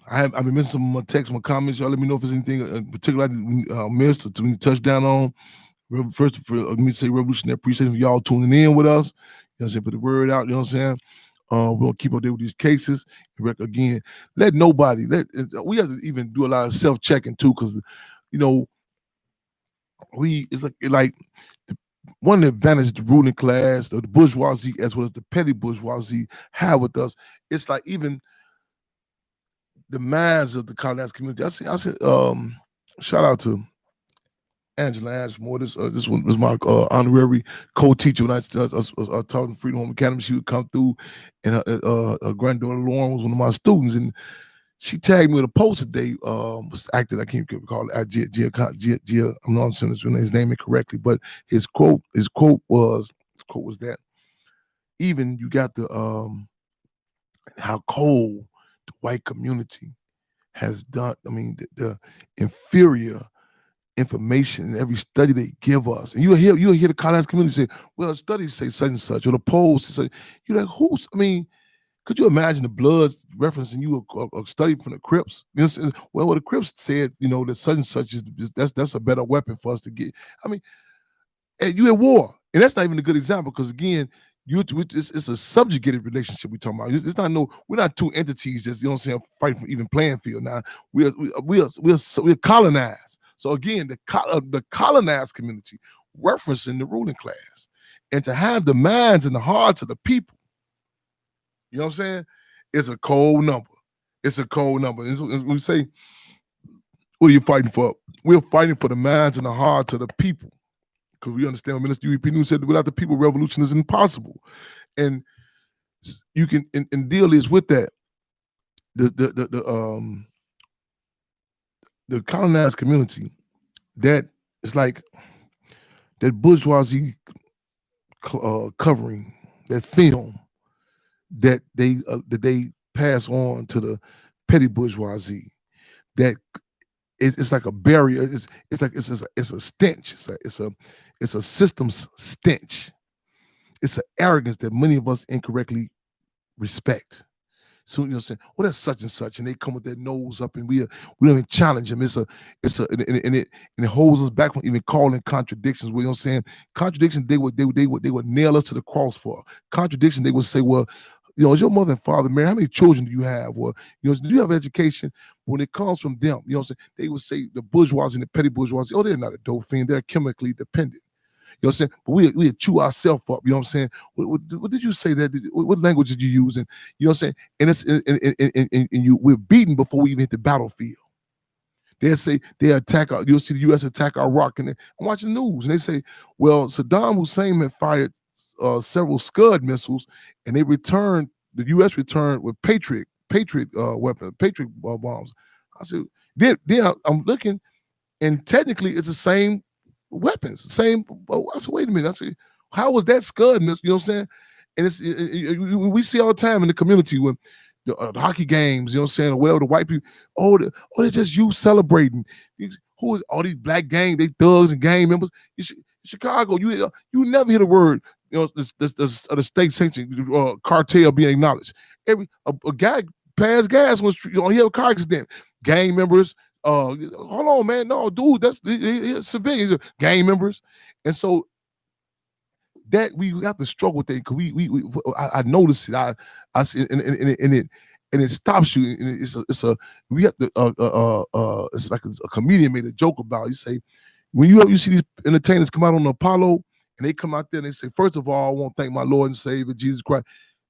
I've been missing some texts, my comments. Y'all let me know if there's anything in particular I missed or to touch down on. First, let me say revolutionary appreciation for y'all tuning in with us. You know what I'm saying? Put the word out, you know what I'm saying? We're gonna keep up there with these cases. Again, we have to even do a lot of self-checking too, because you know it's like the, one of the advantages the ruling class, the bourgeoisie, as well as the petty bourgeoisie have with us. It's like even the minds of the colonized community. I said, shout out to Angela Ashmore. This one was my honorary co-teacher when I taught in Freedom Home Academy. She would come through, and her granddaughter Lauren was one of my students, and she tagged me with a post today. Was acted, I can't recall it. I'm not saying his name incorrectly, but his quote was that even you got the how cold the white community has done. I mean, the inferior information in every study they give us, and you'll hear the colonized community say, "Well, studies say such and such," or the polls say. You're like, who's? I mean, could you imagine the Bloods referencing you a study from the Crips? You know, well, the Crips said, that such and such is that's a better weapon for us to get. I mean, you at war, and that's not even a good example because again, it's a subjugated relationship we're talking about. It's not we're not two entities just fighting for even playing field. Now we're colonized. So again, the colonized community referencing the ruling class, and to have the minds and the hearts of the people. You know what I'm saying? It's a cold number. It's a cold number. And we say, what are you fighting for? We're fighting for the minds and the hearts of the people. Because we understand what Minister U.E.P. Newton said, without the people, revolution is impossible. And you can, and deal is with that. The colonized community, that is like that bourgeoisie covering, that film that they pass on to the petty bourgeoisie, that it's like a barrier. It's a stench. It's a system's stench. It's an arrogance that many of us incorrectly respect. So saying, oh, that's such and such, and they come with their nose up, and we don't even challenge them. And it holds us back from even calling contradictions. You know what I'm saying? Contradictions they would nail us to the cross for. Contradiction they would say, well, is your mother and father married? How many children do you have? Or, do you have education? When it comes from them, what I'm saying? They would say the bourgeoisie and the petty bourgeoisie, oh, they're not a dope fiend. They're chemically dependent. You know what I'm saying? But we chew ourselves up. You know what I'm saying? What did you say that? What language did you use? And you know what I'm saying? And we're beaten before we even hit the battlefield. They'll say they attack. You'll see the U.S. attack Iraq, and I'm watching the news, and they say, well, Saddam Hussein had fired several Scud missiles, and the U.S. returned with Patriot weapons, Patriot bombs. I said, then I'm looking, and technically it's the same weapons, the same. I said, wait a minute. I said, how was that Scud missile? You know what I'm saying? And we see all the time in the community when the hockey games, you know what I'm saying, or whatever, the white people, they're just you celebrating. Who is all these black gang, they thugs and gang members? Chicago, you never hear the word, the state sanctioned cartel being acknowledged. A guy passed gas on the street, he had a car accident. Gang members, hold on, man, no, dude, that's civilians, gang members, and so that we have to struggle with that because I noticed it. I see it, and it stops you. And we have to it's like a comedian made a joke about. You say when you see these entertainers come out on the Apollo and they come out there and they say, first of all, I want to thank my Lord and Savior Jesus Christ.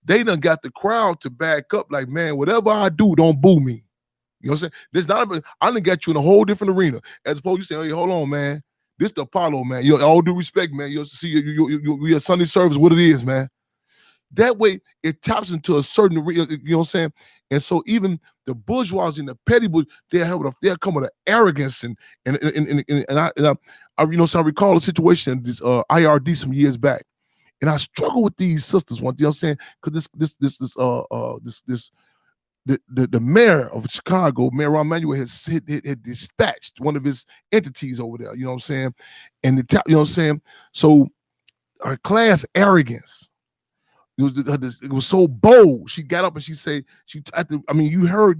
They done got the crowd to back up like, man, whatever I do, don't boo me. You know what I'm saying? I done got you in a whole different arena. As opposed to you saying, hey, hold on, man. This the Apollo, man. All due respect, man. You see, we at Sunday service, what it is, man. That way, it taps into a certain arena, you know what I'm saying? And so even the bourgeoisie and the petty they'll come with an arrogance and I recall a situation, this IRD some years back, and I struggle with these sisters once, you know what I'm saying? Because the mayor of Chicago, Mayor Rahm Emanuel, had dispatched one of his entities over there, you know what I'm saying? And you know what I'm saying? So her class arrogance, it was so bold. She got up and she said, you heard,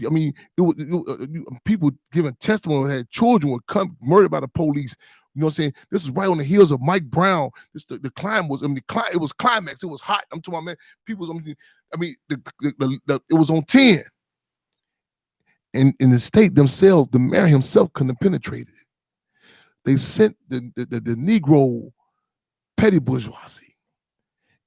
people giving testimony, had children would come murdered by the police, You know what I'm saying? This is right on the heels of Mike Brown. The climb was, it was climax. It was hot. I'm talking about, man, people, it was on 10. And in the state themselves, the mayor himself couldn't have penetrated it. They sent the Negro petty bourgeoisie.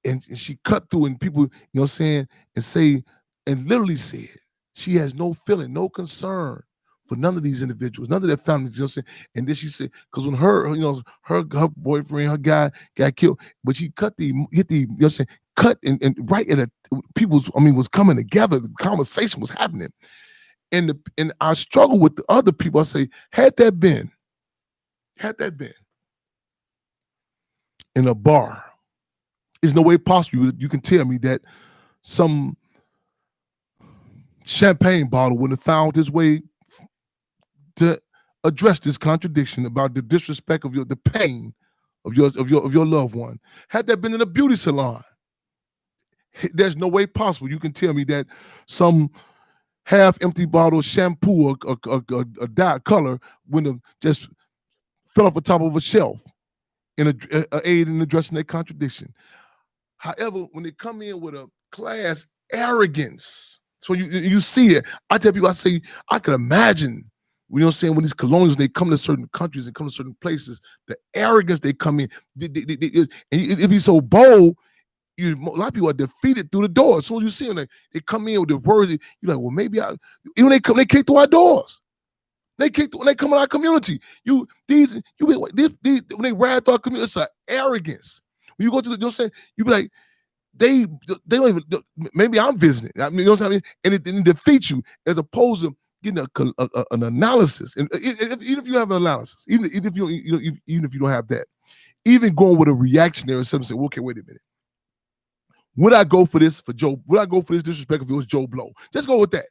And she cut through, and people, you know what I'm saying, and literally said, she has no feeling, no concern for none of these individuals, none of their families. You know what I'm saying? And then she said, because when her boyfriend, her guy got killed, but she hit the, you know what I'm saying, cut and right at was coming together. The conversation was happening. And I struggle with the other people. I say, had that been in a bar, there's no way possible you can tell me that some champagne bottle would have found its way to address this contradiction about the disrespect of the pain of your loved one. Had that been in a beauty salon, there's no way possible you can tell me that some half-empty bottle of shampoo or a dye color would have just fell off the top of a shelf in a aid in addressing that contradiction. However, when they come in with a class arrogance, so you see it. I tell people, I say, I could imagine, you know what I'm saying, when these colonials, they come to certain countries and come to certain places, the arrogance they come in, and it'd be so bold, a lot of people are defeated through the door. As soon as you see them, they come in with the words, you're like, well, maybe even they kick through our doors. They come in our community. When they ride through our community, it's an arrogance. When you go to the, you know what I'm saying, you be like, they don't even, maybe I'm visiting. I mean, you know what I mean? And it defeats you as opposed to getting an analysis. And even if you have an analysis, even if you don't have that, even going with a reactionary system, say, well, okay, wait a minute. Would I go for this for Joe? Would I go for this disrespect if it was Joe Blow? Just go with that.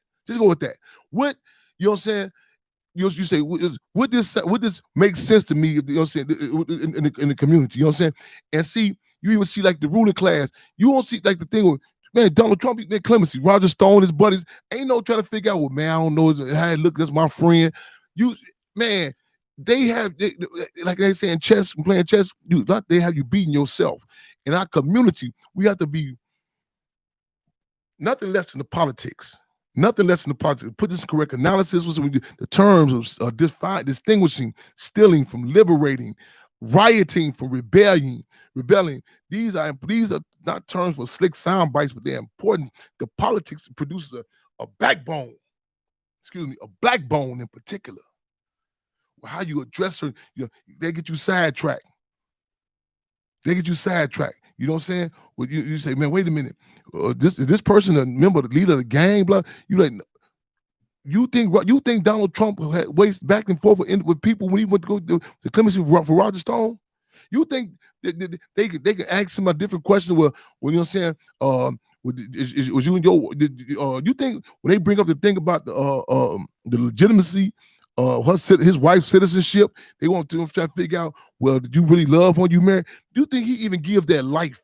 What, you know what I'm saying? You say, would this make sense to me? You know what I'm saying, in the community? You know what I'm saying? And see, you even see like the ruling class. You don't see like the thing with, man, Donald Trump, man, clemency, Roger Stone, his buddies, ain't no trying to figure out, well, man, I don't know how it look. That's my friend. Like they say in chess, playing chess, they have you beating yourself. In our community, we have to be nothing less than the politics. Nothing less than the politics. Put this in correct analysis. The terms of distinguishing, stealing from liberating, rioting from rebelling. These are not terms for slick sound bites, but they're important. The politics produces a backbone. A backbone in particular. How you address her, they get you sidetracked. You know what I'm saying? Well, you say, man, wait a minute. This person a member, the leader of the gang, blah. You think Donald Trump had waste back and forth with people when he went to go to the clemency for Roger Stone? You think they can ask him a different question? Well, you know what I'm saying? Was you and you think when they bring up the thing about the legitimacy his wife's citizenship, they want to try to figure out, well, did you really love when you married? Do you think he even give that life?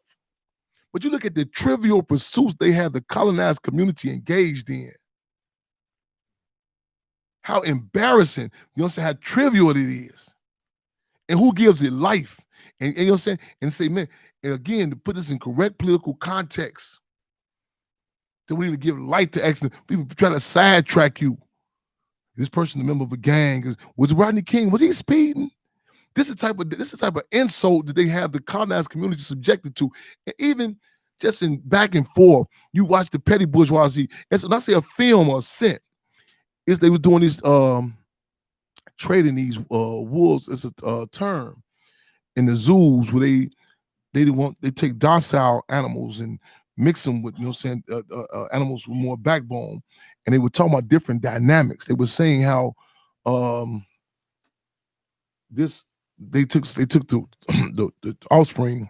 But you look at the trivial pursuits they have the colonized community engaged in. How embarrassing, you know what I'm saying, how trivial it is. And who gives it life? And you know what I'm saying? And say, man, and again, to put this in correct political context, that we need to give life to action. People try to sidetrack you. This person, a member of a gang, was Rodney King? Was he speeding? This is the type of insult that they have the colonized community subjected to. And even just in back and forth, you watch the petty bourgeoisie. And so when I say a film or a scent, is they were doing these trading these wolves as a term in the zoos where they take docile animals and mix them with, you know what I'm saying, animals with more backbone. And they were talking about different dynamics. They were saying how they took the offspring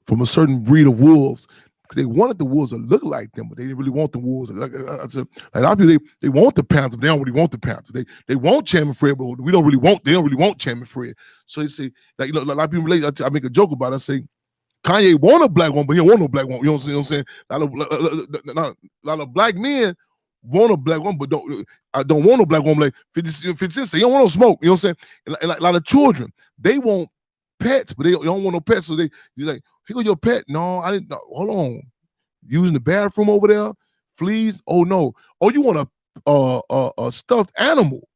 from a certain breed of wolves. They wanted the wolves to look like them, but they didn't really want the wolves. Like I said, a lot of people, they want the Panthers, but they don't really want the Panthers. They want Chairman Fred, but they don't really want Chairman Fred. So they say, like, you know, a lot of people relate. I make a joke about it. I say, Kanye want a black woman, but he don't want no black woman. You know what I'm saying? A lot of black men want a black woman, but I don't want a black woman like 50 Cent say, you don't want no smoke. You know what I'm saying? And like a lot of children, they want pets, but they don't want no pets. So you're like, here go your pet. No, I didn't. No, hold on. Using the bathroom over there, fleas. Oh no. Oh, you want a stuffed animal.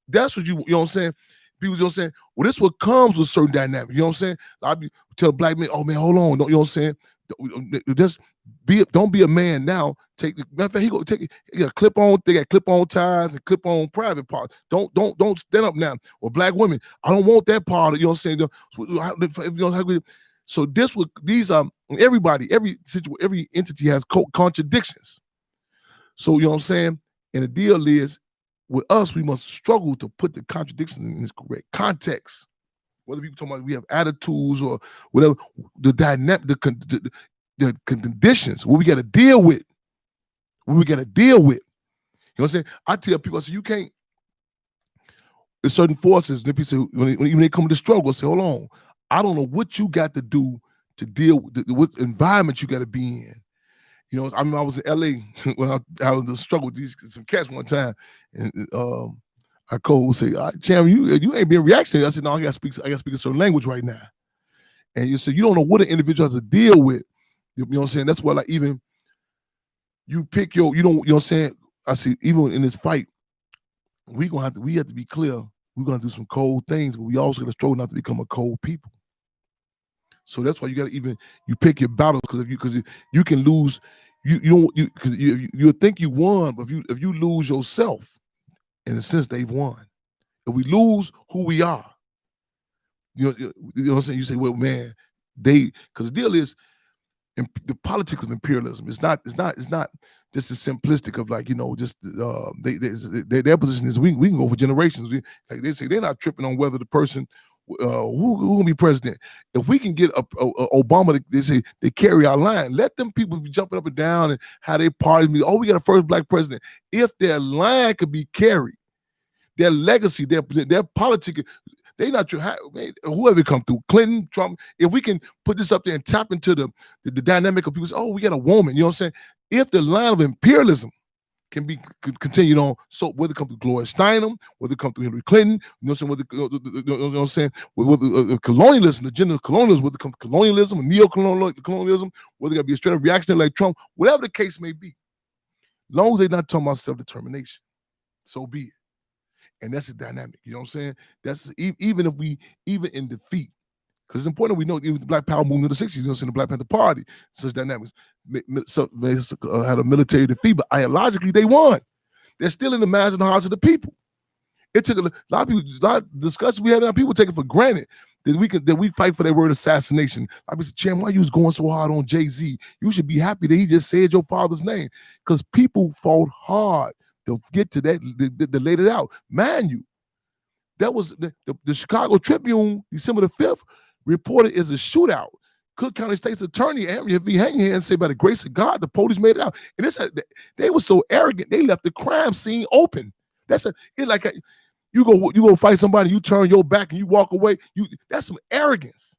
That's what you know what I'm saying? People, you know what I'm saying? Well, this what comes with certain dynamics. You know what I'm saying? I tell black men, oh man, hold on. Don't, you know what I'm saying? Just don't be a man now. Matter of fact, he got clip on, they got clip on ties and clip on private parts. Don't stand up now. Or black women, I don't want that part of, you know what I'm saying? So these are everybody, every entity has contradictions. So you know what I'm saying? And the deal is, with us, we must struggle to put the contradiction in its correct context. Whether people talking about we have attitudes or whatever, the dynamic, the conditions, what we got to deal with. You know what I'm saying? I tell people, I say, you can't, there's certain forces, people say, when they come to struggle, I say, hold on, I don't know what you got to do to deal with what environment you got to be in. You know, I mean, I was in LA when I was in struggle with some cats one time, and our coach would say, Cham, you ain't being reactionary. I said, no, I gotta speak a certain language right now. And you say, you don't know what an individual has to deal with. You know what I'm saying? That's why, like, even you pick you know what I'm saying? I see, even in this fight, we have to be clear. We're gonna do some cold things, but we also gotta struggle not to become a cold people. So that's why you gotta you pick your battles, because you can lose. You think you won, but if you lose yourself, in a sense, they've won. If we lose who we are, you know what I'm saying? You say, well, man, because the deal is, the politics of imperialism. It's not just as simplistic of like, you know, just their position is we can go for generations. Like they say, they're not tripping on whether the person who gonna be president. If we can get Obama, they say they carry our line. Let them people be jumping up and down and how they party. Oh, we got a first black president. If their line could be carried, their legacy, their politics, they not whoever come through, Clinton, Trump. If we can put this up there and tap into the dynamic of people, say, oh, we got a woman. You know what I'm saying? If the line of imperialism can be continued on, so whether it come through Gloria Steinem, whether it come through Hillary Clinton, you know what I'm saying? You know what I'm saying? Whether colonialism, the agenda of colonialism, whether it comes to colonialism or neo-colonialism, whether it got to be a straight up reactionary like Trump, whatever the case may be, long as they're not talking about self-determination, so be it. And that's the dynamic. You know what I'm saying? That's even in defeat, because it's important we know even the Black Power movement of the 60s, you know what I'm saying, the Black Panther Party, such dynamics, had a military defeat, but ideologically they won. They're still in the minds and hearts of the people. It took a lot of discussion we had, now people take it for granted that we fight for that word assassination. I said, Cham, why you was going so hard on Jay-Z? You should be happy that he just said your father's name, because people fought hard to get to that, they laid it out. Mind you, that was the Chicago Tribune, December the 5th, reported as a shootout. Cook County State's attorney, Andrea V. Hanghan, said, by the grace of God, the police made it out. And they were so arrogant, they left the crime scene open. You go fight somebody, you turn your back and you walk away. That's some arrogance.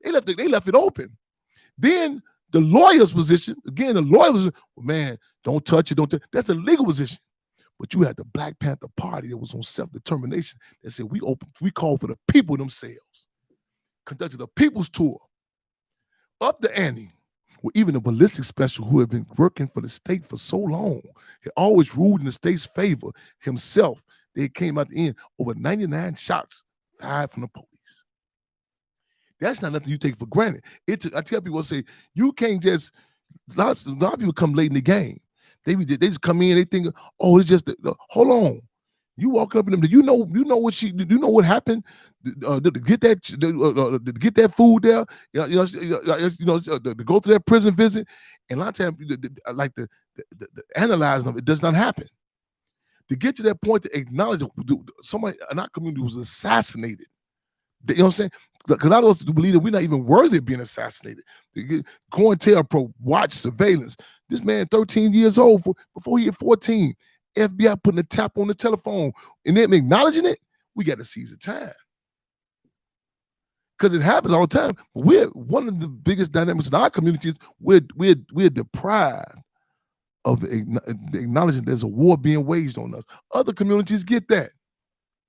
They left it open. Then the lawyer's position, again, well, man, don't touch it, that's a legal position. But you had the Black Panther Party that was on self-determination that said we call for the people themselves. Conducted a people's tour. Up the ante. Well, even the ballistic special, who had been working for the state for so long, had always ruled in the state's favor himself. They came out the end, over 99 shots fired from the police. That's not nothing you take for granted. I tell people, I say, you can't just, a lot of people come late in the game. They just come in, they think, oh, it's just, hold on. You walking up in them, you know what happened to get that food there, to go through that prison visit, and a lot of times, like the analyzing of it does not happen. To get to that point to acknowledge somebody in our community was assassinated. You know what I'm saying? Because a lot of us believe that we're not even worthy of being assassinated. COINTELPRO watch surveillance. This man, 13 years old, before he hit 14, FBI putting a tap on the telephone and them acknowledging it, we got to seize the time. Because it happens all the time. We're one of the biggest dynamics in our community is we're deprived of acknowledging there's a war being waged on us. Other communities get that.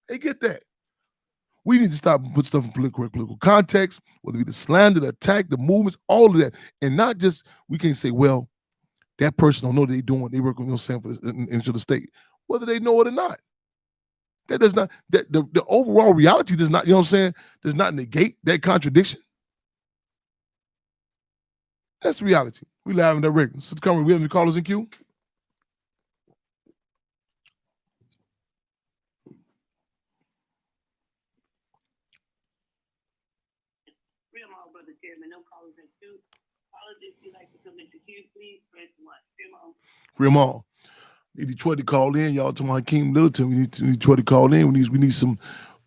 They get that. We need to stop and put stuff in political context, whether it be the slander, the attack, the movements, all of that. And not just, we can't say, well, that person don't know what they're doing. They work, for into the state. Whether they know it or not. That does not, that the overall reality does not, does not negate that contradiction. That's the reality. We live in that record. So come on, we have any callers in queue? Free them all. Need Detroit to call in. Y'all talking about Hakeem Littleton. We need Detroit to call in. We need some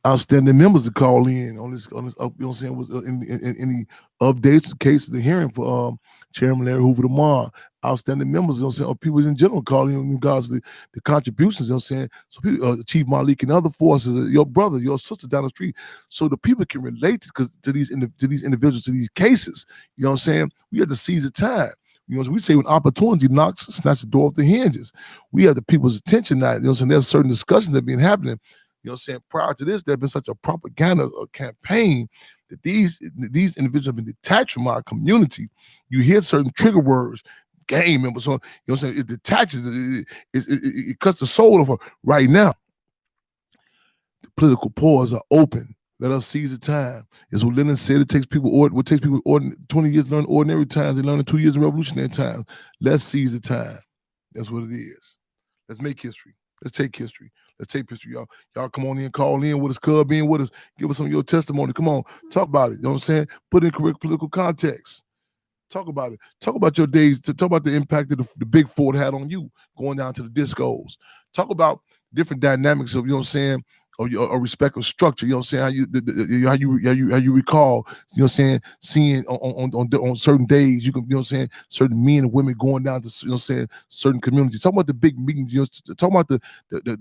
outstanding members to call in on this. You know what I'm saying? Was any updates, the case of the hearing for Chairman Larry Hoover tomorrow? Outstanding members, you know what I'm saying, or people in general calling in regards to the contributions, you know what I'm saying? So people, Chief Malik and other forces, your brother, your sister down the street, so the people can relate to these individuals, to these cases. You know what I'm saying? We have to seize the time. You know, as we say, when opportunity knocks, snatch the door off the hinges. We have the people's attention now. You know what I'm saying? There's certain discussions that have been happening. You know what I'm saying? Prior to this, there's been such a propaganda campaign that these individuals have been detached from our community. You hear certain trigger words, gang members, so, you know what I'm saying? It detaches, it cuts the soul of her. Right now, the political pores are open. Let us seize the time. As what Lenin said, it takes people 20 years to learn ordinary times. They learn in 2 years in revolutionary times. Let's seize the time. That's what it is. Let's make history. Let's take history. Let's take history, y'all. Y'all come on in, call in with us, cub in with us. Give us some of your testimony. Come on, talk about it. You know what I'm saying? Put it in correct political context. Talk about it. Talk about your days. Talk about the impact that the Big Ford had on you going down to the discos. Talk about different dynamics of, you know what I'm saying, or respect of structure. You know what I'm saying? How you recall, you know what I'm saying, seeing on certain days, you can, you know what I'm saying, certain men and women going down to, you know what I'm saying, certain communities. Talk about the big meetings, you know, talk about the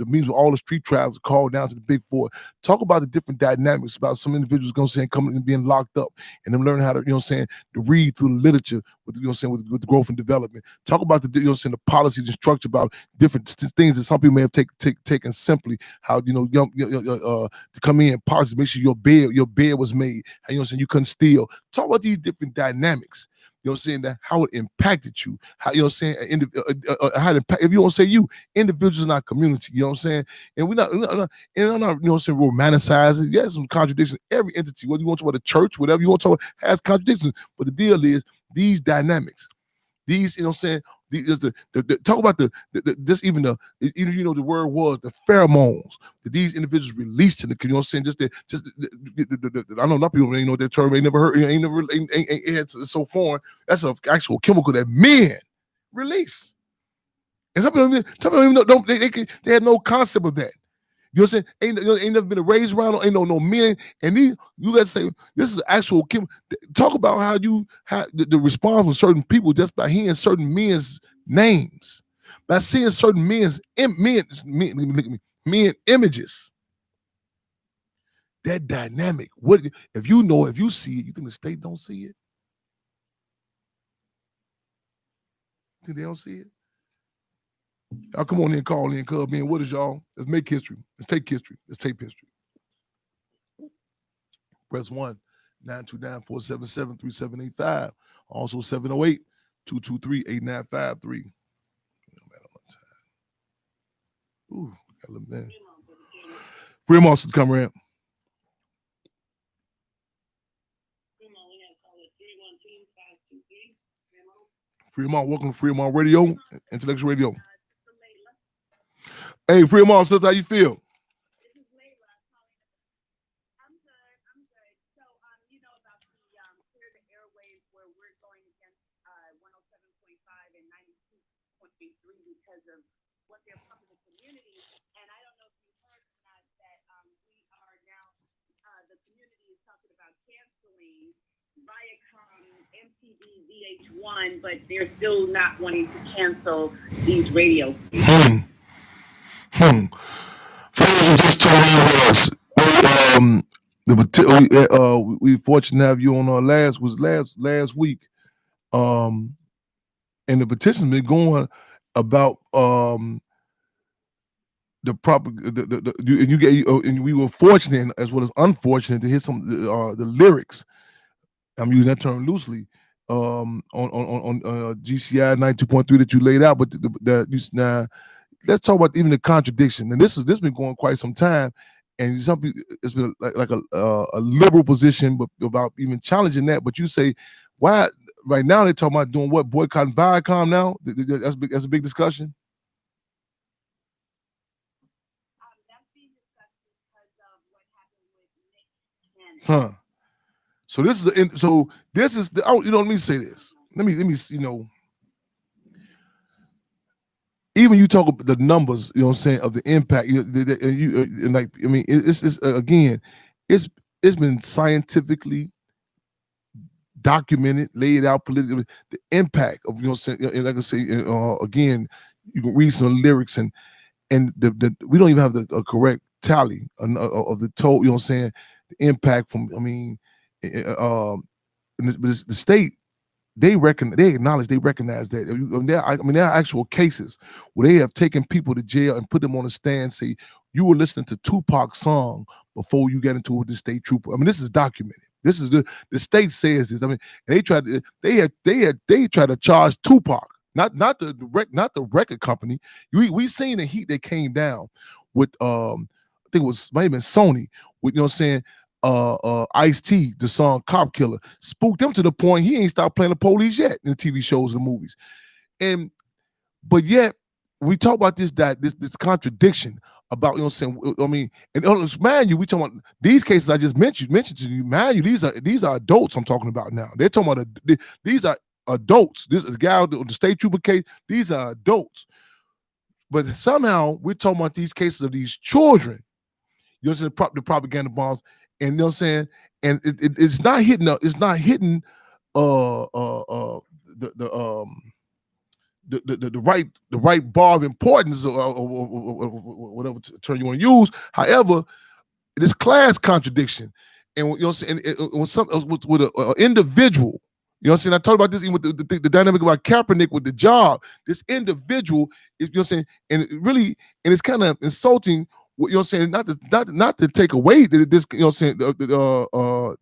meetings with all the street tribes called down to the Big Four. Talk about the different dynamics about some individuals, you know what I'm saying, coming and being locked up and them learning how to, you know what I'm saying, to read through the literature with, you know what I'm saying, with the growth and development. Talk about the, you know what I'm saying, the policies and structure about different things that some people may have taken simply, how, you know, to come in, policies, make sure your bed was made, how, you know what I'm saying, you couldn't steal. Talk about these different dynamics. You know what I'm saying, that how it impacted you, how, you know what I'm saying, how it impact, if you don't say you, individuals in our community, you know what I'm saying, and I'm not, you know what I'm saying, romanticizing. Yes, some contradictions. Every entity, whether you want to talk about the church, whatever you want to talk about, has contradictions. But the deal is these dynamics, these, you know what I'm saying, talk about just even you know, the word was the pheromones that these individuals released in the, you know what I'm saying, I know a lot of people ain't know that term, ain't never heard, it's so foreign. That's an actual chemical that men release. And some people even know, they had no concept of that. You know what I'm saying? Ain't never been raised around, ain't no men. And these, you got to say, this is actual chemical. Talk about how you have the response from certain people just by hearing certain men's names, by seeing certain men's men images. That dynamic. What if you know, if you see it, you think the state don't see it? You think they don't see it? Y'all come on in, call in, cub in. What is y'all? Let's make history. Let's take history. Let's tape history. Press 1-929-477-3785. Also 708-223-8953. Ooh, man. Fremont to come around. Fremont, welcome to Fremont Radio, Intellectual Radio. Hey, Fremont, sister, how you feel? VH1, but they're still not wanting to cancel these radio. Just we fortunate to have you on our last week, and the petition's been going, about the proper and you get and we were fortunate as well as unfortunate to hear some of the lyrics. I'm using that term loosely on GCI 92.3 that you laid out, but now let's talk about even the contradiction. And this been going quite some time, and some people it's been like a liberal position, but about even challenging that. But you say why right now they're talking about doing what, boycotting Viacom now? That's a big discussion. That's being discussed because of what happened with Nick Cannon. Huh. So this is the let me say this. Let me even you talk about the numbers, what I'm saying, of the impact, and like I mean, it's again, it's been scientifically documented, laid out politically, the impact of what I'm saying, and like I say again, you can read some lyrics and the we don't even have a correct tally of the total, what I'm saying, the impact from the state. They acknowledge, they recognize that. There are actual cases where they have taken people to jail and put them on the stand, say you were listening to Tupac's song before you get into it with the state trooper. I mean, this is documented. This is the state says this. I mean, they tried to charge Tupac, not the record company. We seen the heat that came down with I think it was might have been Sony with Ice-T, the song Cop Killer, spooked him to the point he ain't stopped playing the police yet in the TV shows and movies. But yet, we talk about this contradiction about, I mean, and mind you, we talking about these cases I just mentioned to you, mind you, these are adults I'm talking about now. They're talking about these are adults. This is the guy, the state trooper case, these are adults. But somehow we're talking about these cases of these children, the propaganda bombs. And you know what I'm saying, and it's not hitting the right bar of importance or whatever term you want to use. However, this class contradiction, and you know what I'm saying, with an individual. You know what I'm saying? I talked about this even with the dynamic about Kaepernick with the job. This individual, you know what I'm saying, and it's kind of insulting. You know what I'm saying? Not to take away this, you know what I'm saying,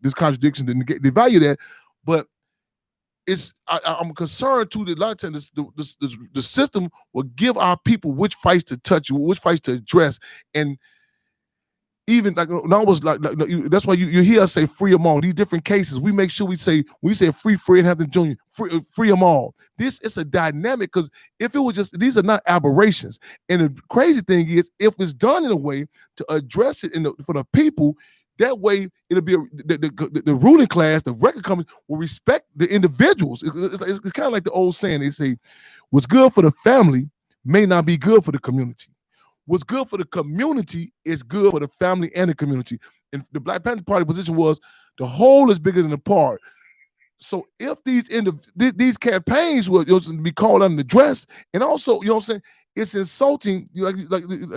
this contradiction, to devalue that, but I'm concerned too that a lot of times the system will give our people which fights to touch, which fights to address, and even like that's why you hear us say free them all. These different cases, we make sure we say free Fred Hampton Jr. Free them all. This is a dynamic, because if it was just, these are not aberrations. And the crazy thing is, if it's done in a way to address it for the people, that way it'll be the ruling class, the record company will respect the individuals. It's kind of like the old saying. They say, "What's good for the family may not be good for the community. What's good for the community is good for the family and the community." And the Black Panther Party position was the whole is bigger than the part. So if these campaigns were to be called out and addressed, and also, you know what I'm saying, it's insulting. Like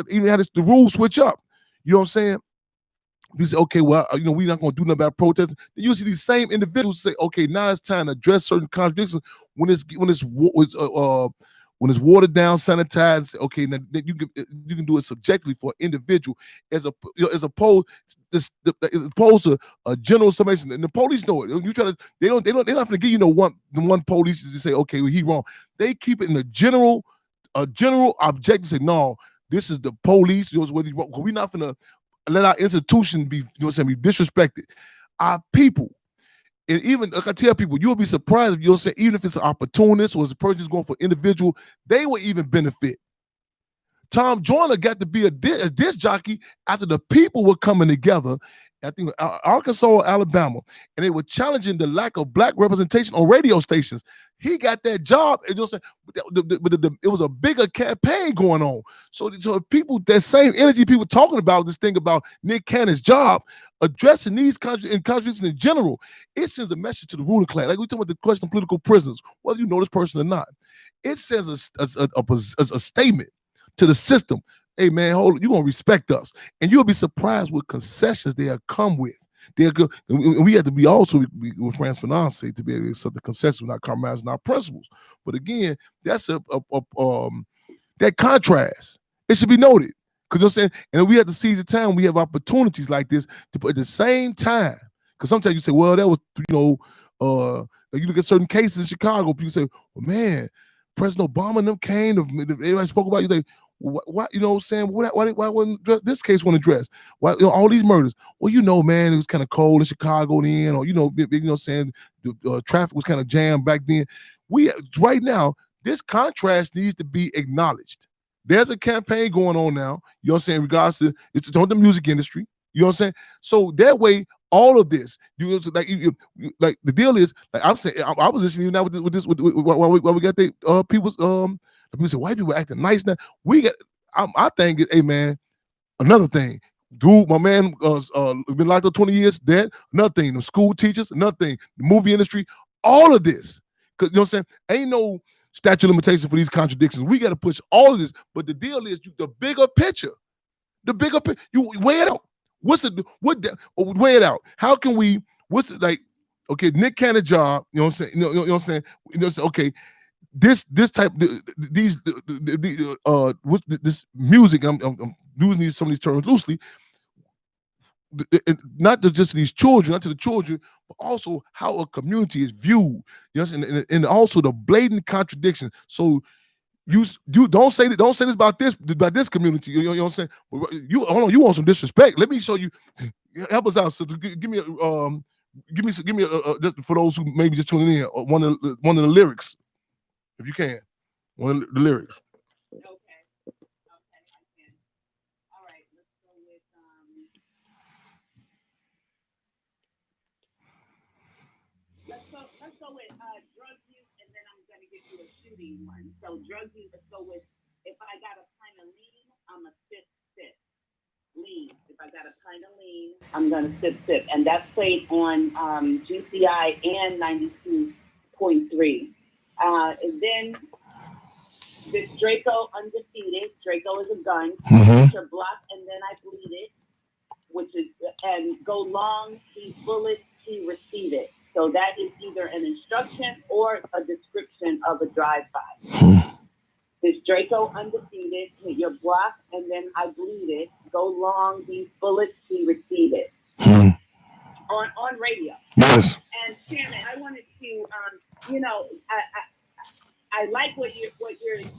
even had the rules switch up. You know what I'm saying? You say, okay, well, we're not going to do nothing about protesting. Then you see these same individuals say, okay, now it's time to address certain contradictions when it's watered down, sanitized. Okay, now you can do it subjectively for an individual, as opposed to a general summation. And the police know it. You they're not going to give you one police to say, okay, well, he wrong. They keep it in a general objective. Say, no, this is the police. Whether we're not going to let our institution be, be disrespected. Our people. And even like I tell people, you'll be surprised if you'll say, even if it's an opportunist or it's a person who's going for individual, they will even benefit. Tom Joyner got to be a disc jockey after the people were coming together, I think Arkansas or Alabama, and they were challenging the lack of black representation on radio stations. He got that job. It was a bigger campaign going on. So people, that same energy people talking about this thing about Nick Cannon's job, addressing these contradictions in general, it sends a message to the ruling class. Like we talking about the question of political prisoners, whether you know this person or not. It sends a statement to the system. Hey man, you're gonna respect us, and you'll be surprised what concessions they have come with. they're good. And we have to be also with Frantz Fanon say to be able to accept the consensus, not compromising our principles. But again, that's that contrast. It should be noted. Because you know what I'm saying? And we have to seize the time. We have opportunities like this to put at the same time. Because sometimes you say, well, that was, like you look at certain cases in Chicago, people say, well, man, President Obama and them came, everybody spoke about you. They, why, you know what I'm saying? Why wasn't this case wasn't addressed? Why, all these murders? Well, man, it was kind of cold in Chicago then, or, saying the traffic was kind of jammed back then. Right now, this contrast needs to be acknowledged. There's a campaign going on now, you know what I'm saying, in regards to it's on the music industry, you know what I'm saying? So that way, all of this, like the deal is, like I'm saying, I was listening now with this, while we got the people's people say white people acting nice now. I think, hey man, another thing. Dude, my man been locked up 20 years, dead. Another thing, the school teachers, another thing, the movie industry, all of this. Because you know what I'm saying? Ain't no statute of limitation for these contradictions. We got to push all of this. But the deal is the bigger picture. The bigger picture. You weigh it out. Weigh it out. How can we, okay, Nick Cannon job, you know what I'm saying? You know what I'm saying? Okay, this type, this music, I'm using some of these terms loosely, not just these children, not to the children, but also how a community is viewed. Yes, and also the blatant contradiction. So you don't say this about this community. You know what I'm saying? Hold on, you want some disrespect? Let me show you. Help us out, sister. Give me for those who maybe just tuning in, one of the lyrics, if you can, one of the lyrics. Okay, I can. All right, let's go with let's go with drug use, and then I'm gonna give you a shooting one. So drug use, let's go with if I got a pint of lean, I'm a sip. Lean. If I got a pint of lean, I'm gonna sip. And that's played on GCI and 92.3. And then this Draco undefeated. Draco is a gun. Your block, and then I bleed it, which is and go long. He bullets. He receive it. So that is either an instruction or a description of a drive-by. This Draco undefeated, hit your block, and then I bleed it. Go long, these bullets, he receive it. On radio. Yes. And Chairman, I wanted to, I like what you're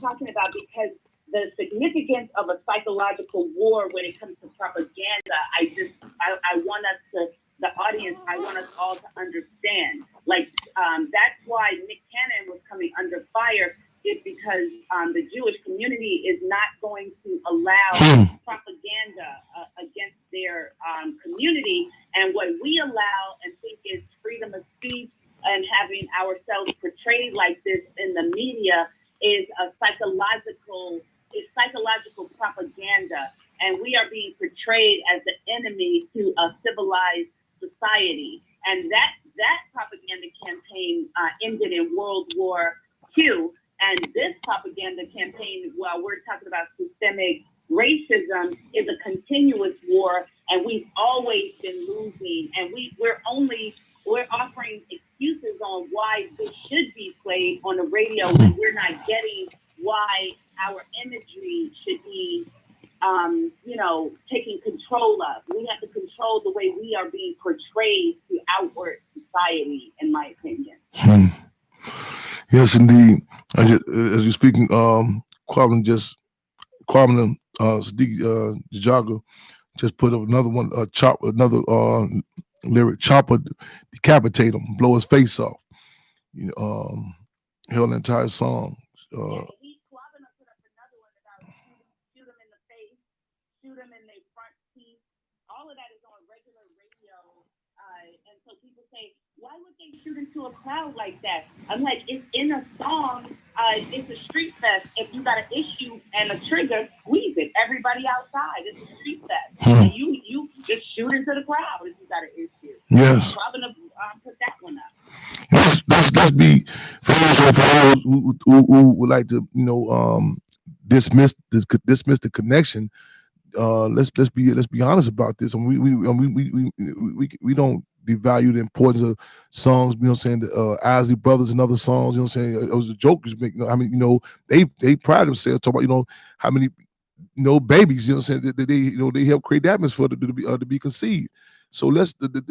talking about, because the significance of a psychological war when it comes to propaganda, I want us to, the audience, I want us all to understand. That's why Nick Cannon was coming under fire, is because the Jewish community is not going to allow propaganda against their community. And what we allow and think is freedom of speech and having ourselves portrayed like this in the media is psychological propaganda. And we are being portrayed as the enemy to a civilized society. And that propaganda campaign ended in World War II. And this propaganda campaign, while we're talking about systemic racism, is a continuous war, and we've always been losing. And we're offering excuses on why this should be played on the radio when we're not getting why our imagery should be, taking control of. We have to control the way we are being portrayed to outward society, in my opinion. Yes, indeed. As you're speaking, Kwame Jaga just put up another one, lyric, chopper, decapitate him, blow his face off. Held the entire song. Kwame put up another one about shoot him in the face, shoot him in their front teeth. All of that is on regular radio. And so people say, why would they shoot into a crowd like that? I'm like, it's in a song. It's a street fest. If you got an issue and a trigger, squeeze it. Everybody outside. It's a street fest. And you just shoot into the crowd if you got an issue. Yes. Probably put that one up. Let's be for those who would like to dismiss the connection. let's be honest about this. And we don't devalue the importance of songs. You know what I'm saying? The Isley Brothers and other songs. You know what I'm saying? It was the jokers make. I mean, they pride themselves talk about how many babies. You know what I'm saying? That they help create the atmosphere to be conceived. So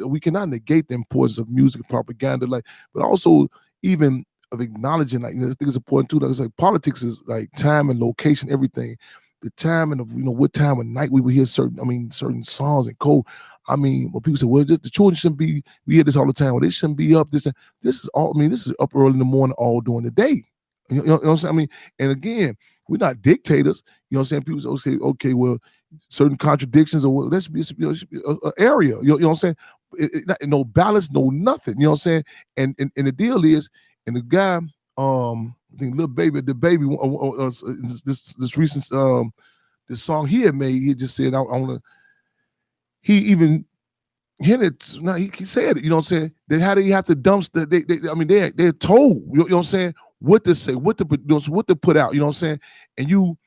we cannot negate the importance of music and propaganda, but also even of acknowledging, I think it's important too. Like it's like politics is like time and location, everything. The time and what time of night we would hear certain songs and code. When people say, well, the children shouldn't be, we hear this all the time. Well, they shouldn't be up. This is all. This is up early in the morning, all during the day. You know what I'm saying? And again, we're not dictators. You know what I'm saying? People say, okay, well, certain contradictions or well, let's be an area. You know what I'm saying? No balance, no nothing. You know what I'm saying? And the deal is, and the guy, I think the baby, this recent this song he had made, he just said, I want to. He even hinted. Now he said it. You know what I'm saying? That how they have to dump. They're told. You know what I'm saying? What to say, what to produce, what to put out. You know what I'm saying? And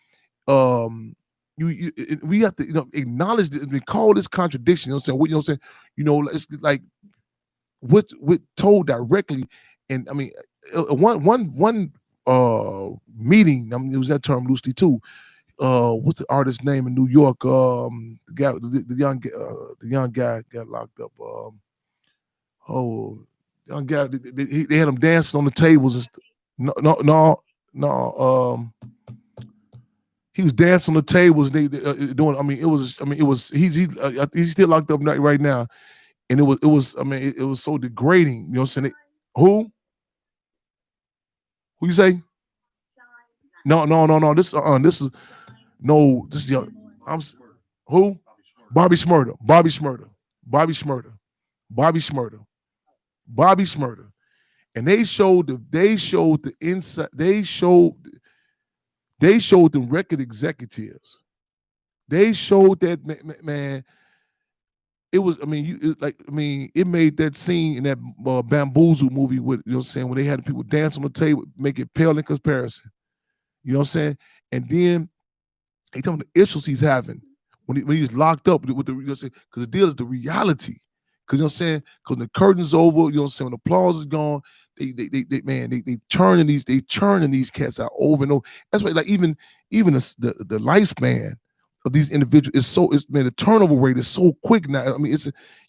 we have to acknowledge this, we call this contradiction. You know what I'm saying? It's like what told directly. And one meeting. It was that term loosely too. What's the artist's name in New York? The guy, the young guy got locked up. Young guy. They had him dancing on the tables. And no. He was dancing on the tables. They doing. It was. He's still locked up right now. And it was. It was so degrading. You know what I'm saying? Who you say? No. This is no. This is young. Who? Bobby Shmurda. And they showed the inside. They showed the record executives. They showed that man. It was. It made that scene in that Bamboozle movie with what I'm saying, when they had people dance on the table, make it pale in comparison. You know what I'm saying? And then they tell him the issues he's having when he's locked up with because the deal is the reality. Because you know what I'm saying? Because the curtain's over, you know what I'm saying? When the applause is gone, they churning these cats out over and over. That's why, even the lifespan of these individuals the turnover rate is so quick now.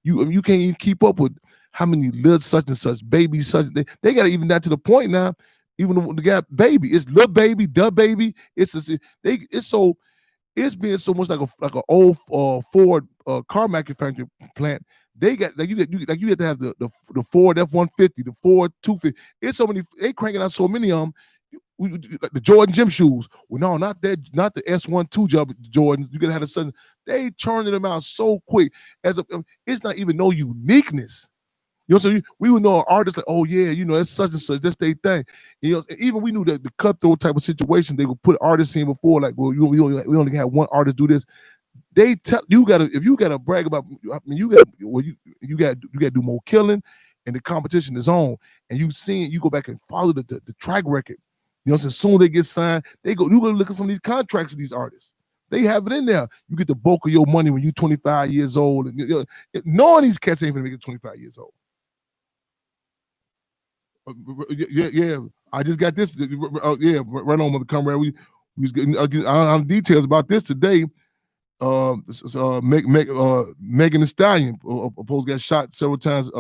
You can't even keep up with how many little such and such babies such. They got even that to the point now. Even the guy baby, it's Lil Baby, the baby. It's being so much like an old Ford car manufacturing plant. They got you have to have the Ford F-150, the Ford 250. It's so many. They cranking out so many of them. Like the Jordan gym shoes. Well, no, not the S12 Jordan. You gotta have a sudden. They churning them out so quick. It's not even no uniqueness. So we would know an artist like, oh yeah, that's such and such, that's their thing. Even we knew that the cutthroat type of situation they would put artists in before, like, well, we only had one artist do this. They tell you if you gotta brag about, you got to do more killing, and the competition is on. And you go back and follow the track record. As soon as they get signed, you go look at some of these contracts of these artists. They have it in there. You get the bulk of your money when you're 25 years old, and knowing these cats ain't gonna make it 25 years old. Yeah. I just got this. Right on, Mother Comrade. We was getting on details about this today. Megan Thee Stallion, opposed got shot several times.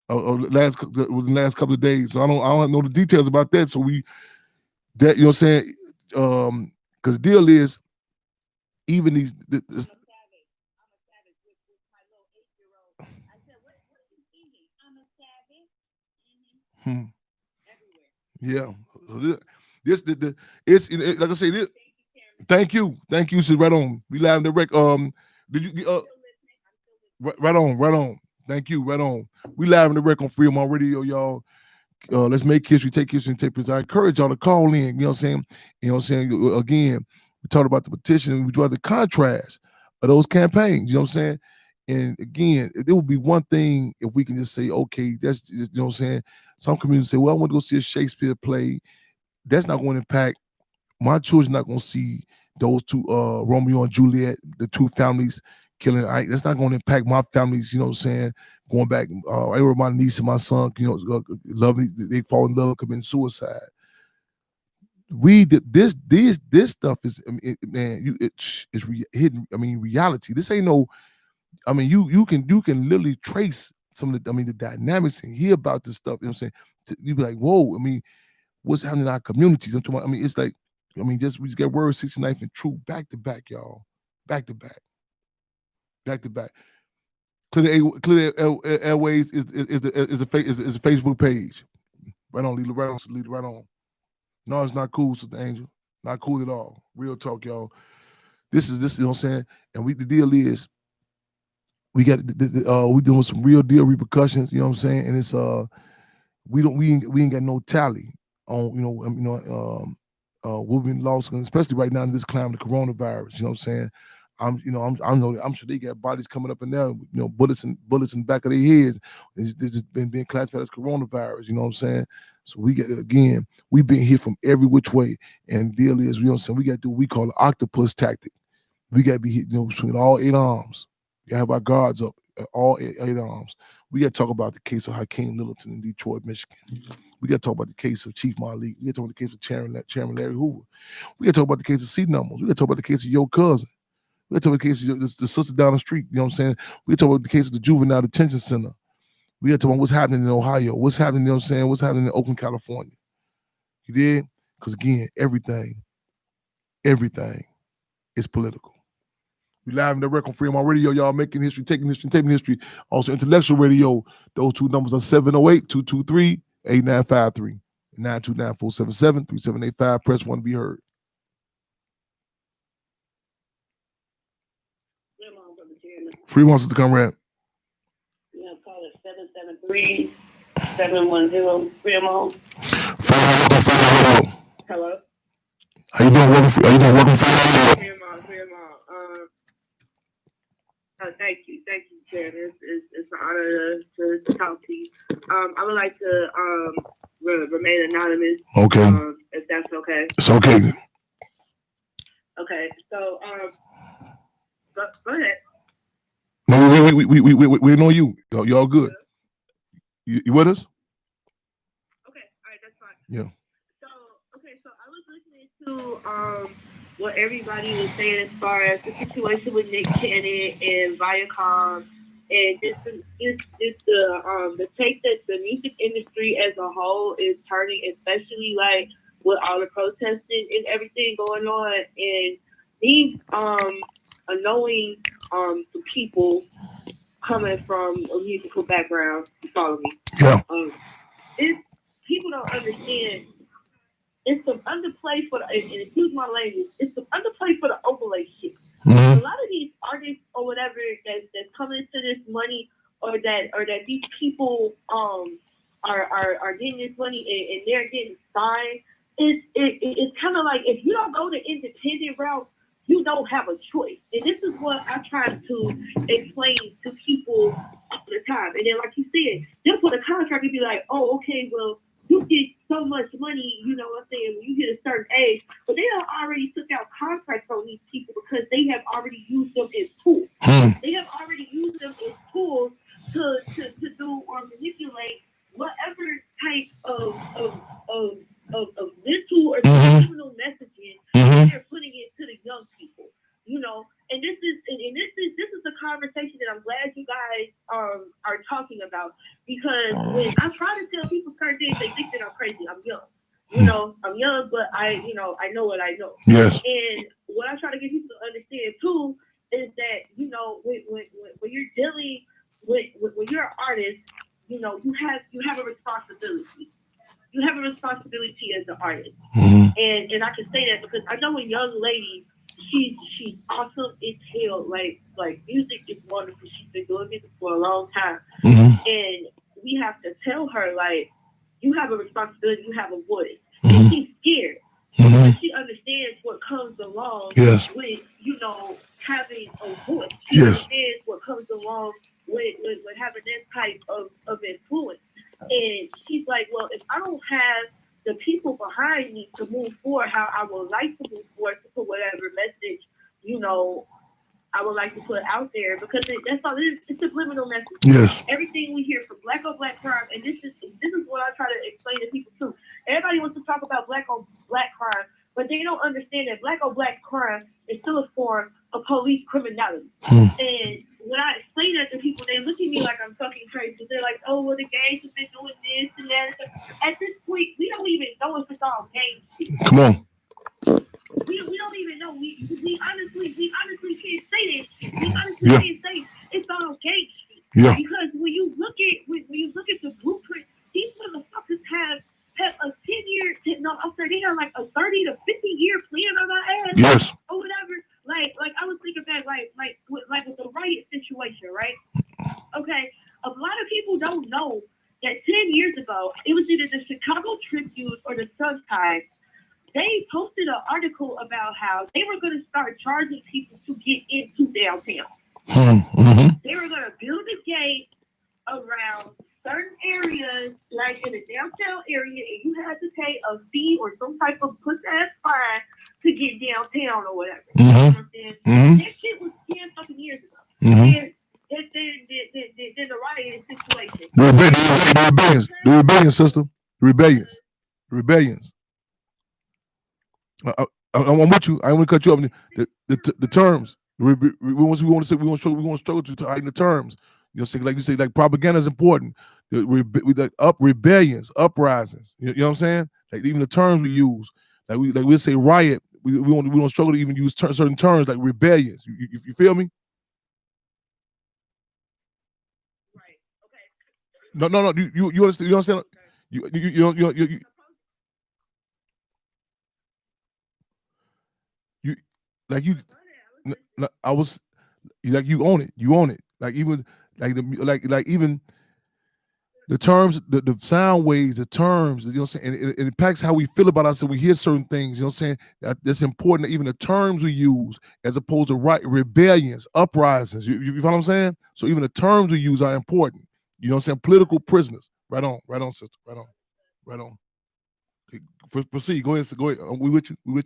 Within the last couple of days. So I don't know the details about that. So that you know what I'm saying? Because the deal is, even these. I'm a savage with my little 8-year-old. I said, what are you thinking? I'm a savage. Everywhere. Yeah. So it's like I say, this. Thank you. Sis. Right on. We live in the rec. Did you right on. Thank you. Right on. We live in the rec on Freedom on Radio, y'all. Let's make history, take history, and take place. I encourage y'all to call in. You know what I'm saying? Again, we talked about the petition and we draw the contrast of those campaigns. You know what I'm saying? And again, it would be one thing if we can just say, okay, that's just, you know what I'm saying? Some communities say, well, I want to go see a Shakespeare play. That's not going to impact my children. Not going to see those two, Romeo and Juliet, the two families killing. That's not going to impact my families. You know what I'm saying? Going back, I remember my niece and my son. You know, they fall in love, commit suicide. We did this stuff is, I mean, man, it's hidden. I mean, reality. This ain't no. I mean, you can literally trace some of the, I mean, the dynamics and hear about this stuff. You know what I'm saying? You be like, whow. I mean, what's happening in our communities? I'm talking about, I mean, it's like, I mean, we just got Word 69th and True back to back, y'all, back to back, back to back. Clear Airways is a Facebook page. Right on, lead it right on. No, it's not cool, Sister Angel. Not cool at all. Real talk, y'all. This, you know what I'm saying? And the deal is, we got we doing some real deal repercussions, you know what I'm saying? And it's we ain't got no tally on, what been lost, especially right now in this climate of coronavirus, you know what I'm saying? I'm sure they got bodies coming up in there, you know, bullets in the back of their heads. It's just been being classified as coronavirus, you know what I'm saying? So we got, again, we've been here from every which way. And the deal is, you know what I'm saying, we got to do what we call the octopus tactic. We got to be hit, you know, swinging all 8 arms. We got to have our guards up at all eight arms. We got to talk about the case of Hakeem Littleton in Detroit, Michigan. We got to talk about the case of Chief Malik. We got to talk about the case of Chairman Larry Hoover. We got to talk about the case of C Numbers. We got to talk about the case of your cousin. We got to talk about the case of the sister down the street. You know what I'm saying? We got to talk about the case of the juvenile detention center. We got to talk about what's happening in Ohio. What's happening, you know what I'm saying? What's happening in Oakland, California. You did? Because again, everything is political. We live in the record free on my radio, y'all, making history, taking history, taping history. Also, Intellectual Radio. Those two numbers are 708-223-8953 and 929-477-3785. Press 1 to be heard. Free wants us to come around. Yeah, call it 773-710. Fremont. Hello. How you doing? Welcome for Fremont. Thank you, Jen. It's an honor to talk to you. I would like to remain anonymous. Okay. If that's okay. It's okay. Okay. So go ahead. No, we know you. Y'all good. You with us? Okay. All right. That's fine. Yeah. So I was listening to what everybody was saying as far as the situation with Nick Cannon and Viacom, and just the take that the music industry as a whole is turning, especially like with all the protesting and everything going on, and these annoying to people coming from a musical background. You follow me? Yeah. People don't understand. It's some underplay for the, and excuse my language, it's some underplay for the overlay shit. Mm-hmm. A lot of these artists or whatever that's coming into this money, or that these people are getting this money and they're getting signed. It's kind of like, if you don't go the independent route, you don't have a choice. And this is what I try to explain to people all the time. And then, like you said, they'll put a contract and be like, oh, okay, well, you get so much money, you know what I'm saying, when you hit a certain age. But they have already took out contracts on these people because they have already used them as tools. They have already used them as tools to do or manipulate whatever type of mental or subliminal messaging they're putting it to the young people. You know, and this is the conversation that I'm glad you guys are talking about, because when I try to tell people certain things, they think that I'm crazy. I'm young. You know, I'm young, but I know what I know. Yes. And what I try to get people to understand too is that, you know, when you're dealing with when you're an artist, you know, you have a responsibility. You have a responsibility as an artist. And I can say that because I know a young lady, she's awesome as hell. Like music is wonderful. She's been doing music for a long time. And we have to tell her, like, you have a responsibility, you have a voice. And she's scared. But she understands what comes along with, you know, having a voice. She understands what comes along with having that type of influence. And she's like, well, if I don't have the people behind me to move forward how I would like to move forward to put whatever message, you know, I would like to put out there because that's all it is. It's a subliminal message. Yes. Everything we hear from black on black crime, and this is what I try to explain to people too. Everybody wants to talk about black on black crime, but they don't understand that black on black crime is still a form of police criminality. And when I explain that to people, they look at me like I'm fucking crazy. They're like, "Oh, well, the gangs have been doing this and that." At this point, we don't even know if it's all gang shit. Come on. We don't even know. We honestly can't say this shit. We honestly can't say it's all gang shit. Yeah. Because when you look at the blueprint, these motherfuckers have a 10-year. No, I'm sorry, they have like a 30 to 50-year plan on our ass. Yes. Or whatever. Like I was thinking back, like with the riot situation, right? Okay, a lot of people don't know that 10 years ago, it was either the Chicago Tribune or the Sun-Times. They posted an article about how they were going to start charging people to get into downtown. They were going to build a gate around certain areas, like in the downtown area, and you had to pay a fee or some type of puss-ass fine to get downtown or whatever. You know what I'm saying? That shit was 10 fucking years ago. Then the riot situation. The rebellion system. Rebellions. I'm with you. I don't want to cut you up. The terms. We want to struggle to heighten the terms. You know, like you say, like propaganda is important. Rebellions, uprisings. You know what I'm saying? Like even the terms we use. Like we say riot. We don't struggle to even use certain terms like rebellions. You feel me? Right. Okay. No. You understand? You understand? You like you. I was like you own it. You own it. Like even like even the terms, the sound waves, the terms. You know what I'm saying? And it impacts how we feel about ourselves. We hear certain things. You know what I'm saying? That's important. Even the terms we use, as opposed to rebellions, uprisings. You know what I'm saying? So even the terms we use are important. You know what I'm saying? Political prisoners. Right on, sister. Right on. Okay, proceed. Go ahead. We with you. But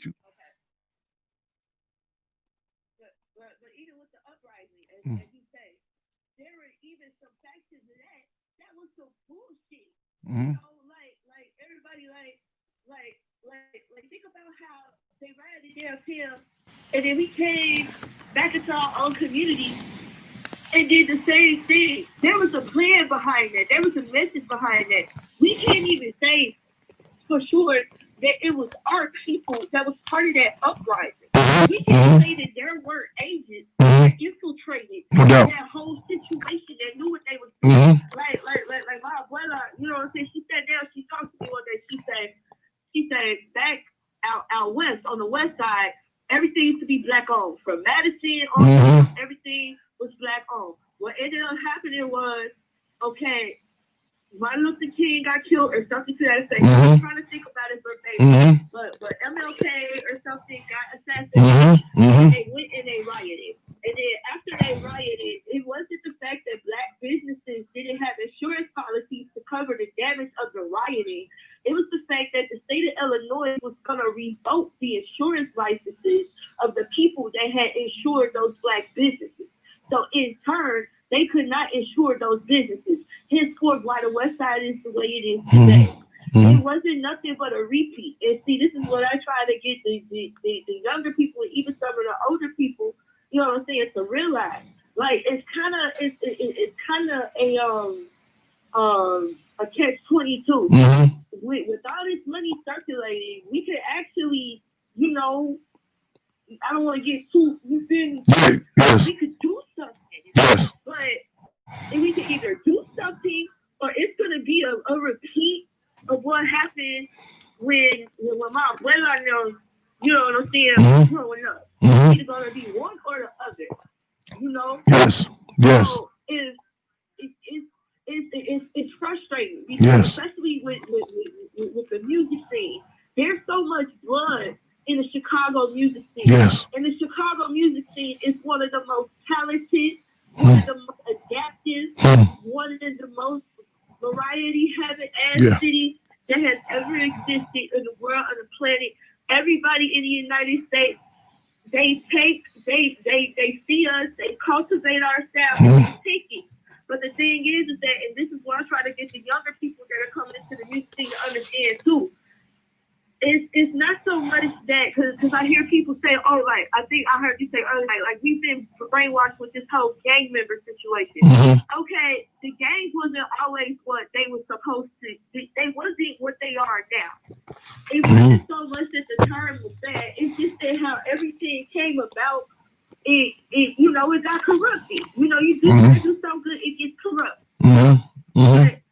even with the uprising, as you say, there were even some factions of that was some bullshit. You know, like everybody like think about how they rioted downtown, and then we came back into our own community and did the same thing. There was a plan behind that. There was a message behind that. We can't even say for sure that it was our people that was part of that uprising. We can't say that there were agents that infiltrated that whole situation that knew what they was doing. Like my abuela, you know what I'm saying? She sat down, she talked to me one day, she said back out west, on the west side, everything used to be black owned. From Madison on, everything was black owned. What ended up happening was, okay, Martin Luther King got killed or something to that effect. I'm trying to think about it verbatim. But MLK or something got assassinated. And they went and they rioted. And then after they rioted, it wasn't the fact that black businesses didn't have insurance policies to cover the damage of the rioting. It was the fact that the state of Illinois was going to revoke the insurance licenses of the people that had insured those black businesses. So in turn, they could not insure those businesses. Henceforth, why the West Side is the way it is today. It wasn't nothing but a repeat. And see, this is what I try to get the younger people and even some of the older people, you know what I'm saying, to realize. Like it's kind of a catch-22. With all this money circulating, we could actually, you know, I don't want to get too. We could do something. Yes. But we can either do something or it's going to be a repeat of what happened when my abuela knows, you know what I'm saying, growing up. It's either going to be one or the other, you know? Yes. So it's frustrating because especially with the music scene, there's so much blood in the Chicago music scene. Yes. And the Chicago music scene is one of the most talented, one of the most adaptive, one of the most variety-having cities that has ever ever existed in the world, on the planet. Everybody in the United States, they see us, they cultivate our style, and they take it. But the thing is that, and this is what I try to get the younger people that are coming into the music thing to understand too. It's not so much that, because I hear people say, oh, like, I think I heard you say earlier, like we've been brainwashed with this whole gang member situation. Okay, the gangs wasn't always what they were supposed to, they wasn't what they are now. It wasn't so much that the term was bad, it's just that how everything came about, it got corrupted. You do so good, it gets corrupt. But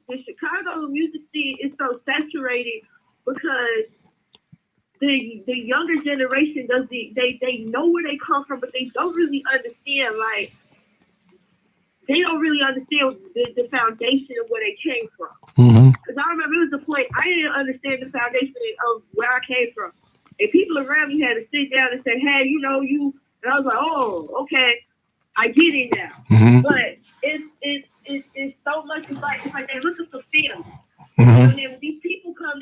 the Chicago music scene is so saturated because the younger generation they know where they come from, but they don't really understand, like, they don't really understand the foundation of where they came from. Because I remember it was a point I didn't understand the foundation of where I came from. And people around me had to sit down and say, hey, you, and I was like, oh, okay, I get it now. But it's so much, it's like they look at the film. And then when these people come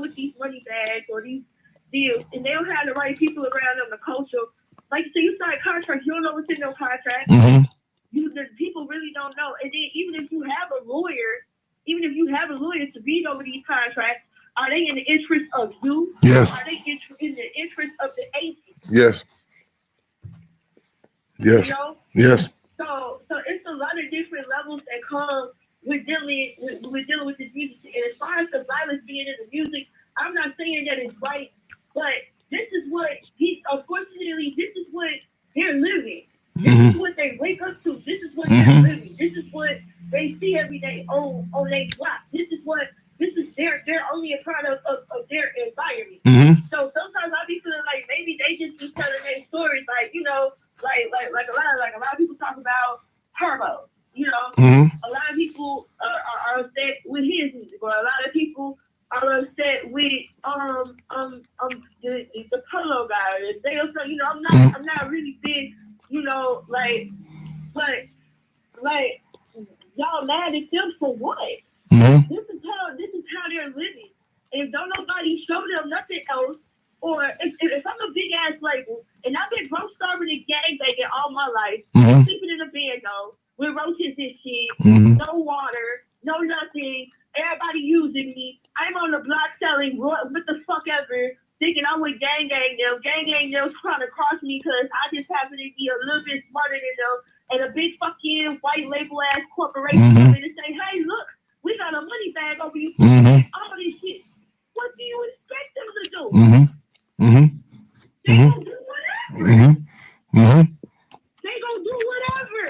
with these money bags or these deals, and they don't have the right people around them, the culture. Like, so you sign contracts, you don't know what's in no contract. The people really don't know. And then even if you have a lawyer to read over these contracts, are they in the interest of you? Yes. Are they in the interest of the agent? Yes. Yes. Yes. So it's a lot of different levels that come with dealing with this music. And as far as the violence being in the music, I'm not saying that it's right, but this is what unfortunately, this is what they're living. This is what they wake up to. This is what they're living. This is what they see every day on their block. This is they're only a part of their environment. So sometimes I be feeling like maybe they just be telling their stories, like, like a lot of people talk about Turbo. A lot of people are upset with his music, or a lot of people are upset with the Polo guy. They also, I'm not really big, but y'all mad at them for what? This is how they're living. And if don't nobody show them nothing else, or if I'm a big ass label and I've been broke, starving and gangbanging all my life, sleeping in a bed though, with roaches and shit, no water, no nothing, everybody using me. I'm on the block selling what the fuck ever, thinking I'm with gang them. Gang them trying to cross me because I just happen to be a little bit smarter than them, and a big fucking white label ass corporation come in and say, hey, look, we got a money bag over you, all this shit. What do you expect them to do? They gonna do whatever. They gonna do whatever.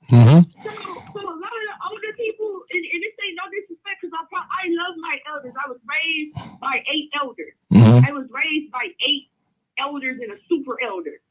So a lot of the older people, and this ain't no disrespect, because I love my elders. I was raised by 8 elders. I was raised by 8 elders and a super elder.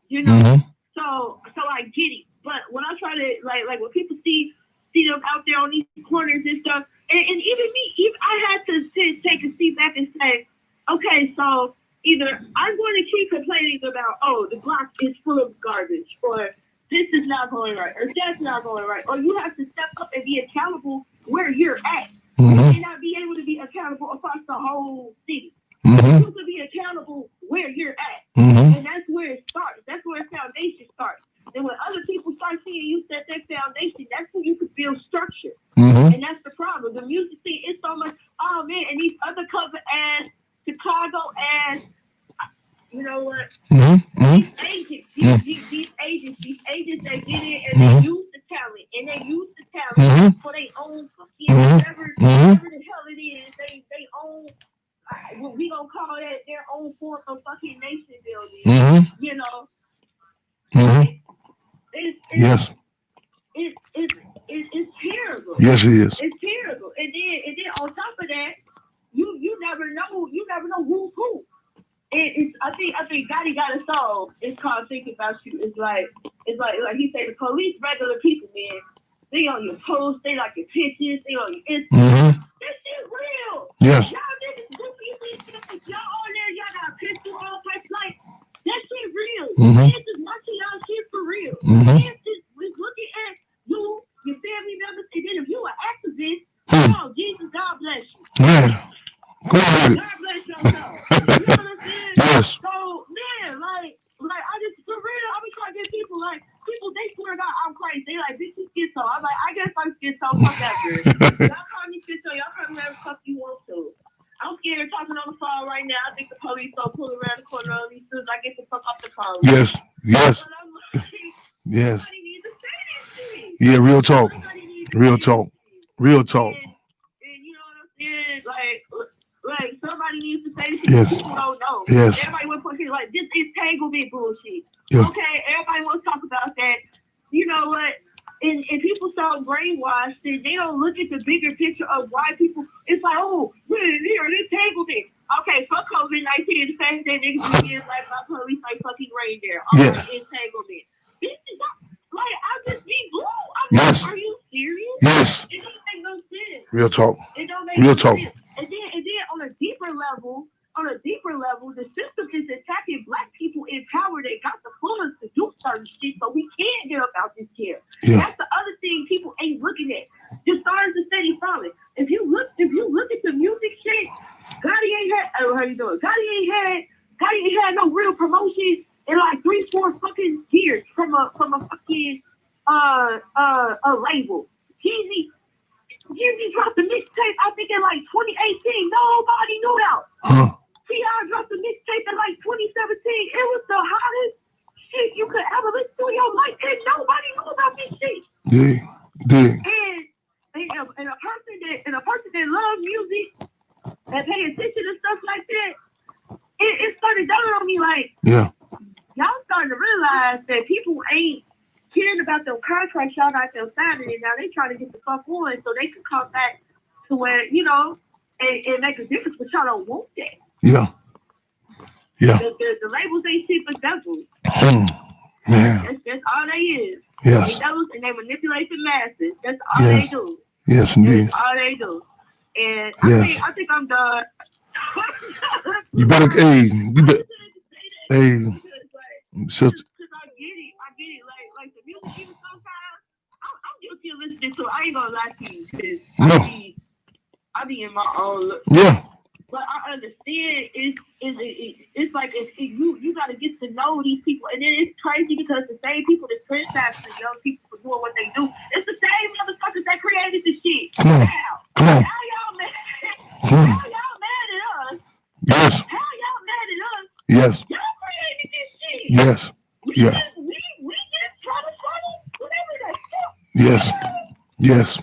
So I get it. But when I try to like when people see them out there on these corners and stuff, and even me, I had to take a seat back and say, okay, so either I'm going to keep complaining about, oh, the block is full of garbage, or this is not going right, or that's not going right, or you have to step up and be accountable where you're at. You may not be able to be accountable across the whole city. You have to be accountable where you're at. And that's where it starts. That's where the foundation starts. And when other people start seeing you set that foundation, that's when you can build structure. And that's the problem. The music scene is so much, oh man, and these other cover ass, Chicago ass, you know what? These agents that get in and they use the talent, and they use the talent for their own fucking whatever the hell it is. They own, what we gonna call that, their own form of fucking nation building. It's terrible. Yes, it is. It's terrible. And then on top of that, you never know who's who. I think Gotti got a song. It's called "Thinking About You." It's like he said, the police regular people, man. They on your posts, they like your pictures, they on your Instagram. That shit real. Yes. Y'all niggas goofy, y'all on there, y'all got a pistol, all types like that shit real. This is watching y'all shit for real. This is looking at you, your family members, and then if you an activist, y'all Man, go ahead. God bless y'all. You know what I'm saying? Yes. So, man, like I just, for real, I be trying to get people, they swear to God, I'm crazy. They like, bitch, you schizo. I'm like, I guess I'm schizo, whatever. Y'all call me schizo, y'all call me whatever the fuck you want to. I'm scared of talking on the phone right now. I think the police will pull around the corner on me as soon as I get the fuck off the phone. Yes. Yes. But I'm like, yes. somebody needs to say this shit. Yeah, real talk. Real talk. Real talk. And you know what I'm saying? Like somebody needs to say this shit. Yes. People don't know. Yes. Everybody wants to put shit like this entanglement bullshit. Yeah. Okay, everybody wants to talk about that. You know what? And people so brainwashed that they don't look at the bigger picture of why people. It's like, oh, we're here, entanglement. Okay, fuck COVID-19. The same thing niggas be like my police like fucking reindeer. Yeah. Entanglement. This is not, like I just be blue. I'm Yes. like, are you serious? Yes. It don't make no sense. Real talk. It don't make Real no talk. sense. And then on a deeper level, the system is attacking black people in power. They got the funds to do certain shit, so we can't get up out this chair. Yeah. That's the other thing people ain't looking at. The stars are steady falling. If you look at the music shit, Gotti ain't had. Oh, how you doing? Gotti ain't had no real promotion in like 3-4 fucking years from a fucking a label. Jeezy dropped the mixtape, I think in like 2018. Nobody knew that. T.I. dropped the mixtape in like 2017. It was the hottest shit you could ever listen to in your life, and nobody knew about this shit. And a person that loves music and pay attention to stuff like that, it started dawning on me like, y'all starting to realize that people ain't caring about them contracts y'all got them signing, and now they trying to get the fuck on so they can come back to where, you know, and make a difference, but y'all don't want that. Yeah. The labels ain't cheap as devils. Man. That's all they is. Yes. They devils and they manipulate the masses. That's all they do. Yes, indeed. That's all they do. And Yes. I think I'm done. You better, sister. I get it. Like the music, even sometimes I'm guilty of listening to it. I ain't gonna lie to you, because I be in my own. Yeah. But I understand it's like if you gotta get to know these people, and then it's crazy because the same people that criticize the young people for doing what they do, it's the same motherfuckers that created the shit. Come on. How y'all mad? How y'all mad at us? Yes. How y'all mad at us? Yes. Y'all created this shit. Yes. We Yeah. just try to follow whatever that stuff. Yes. Yes.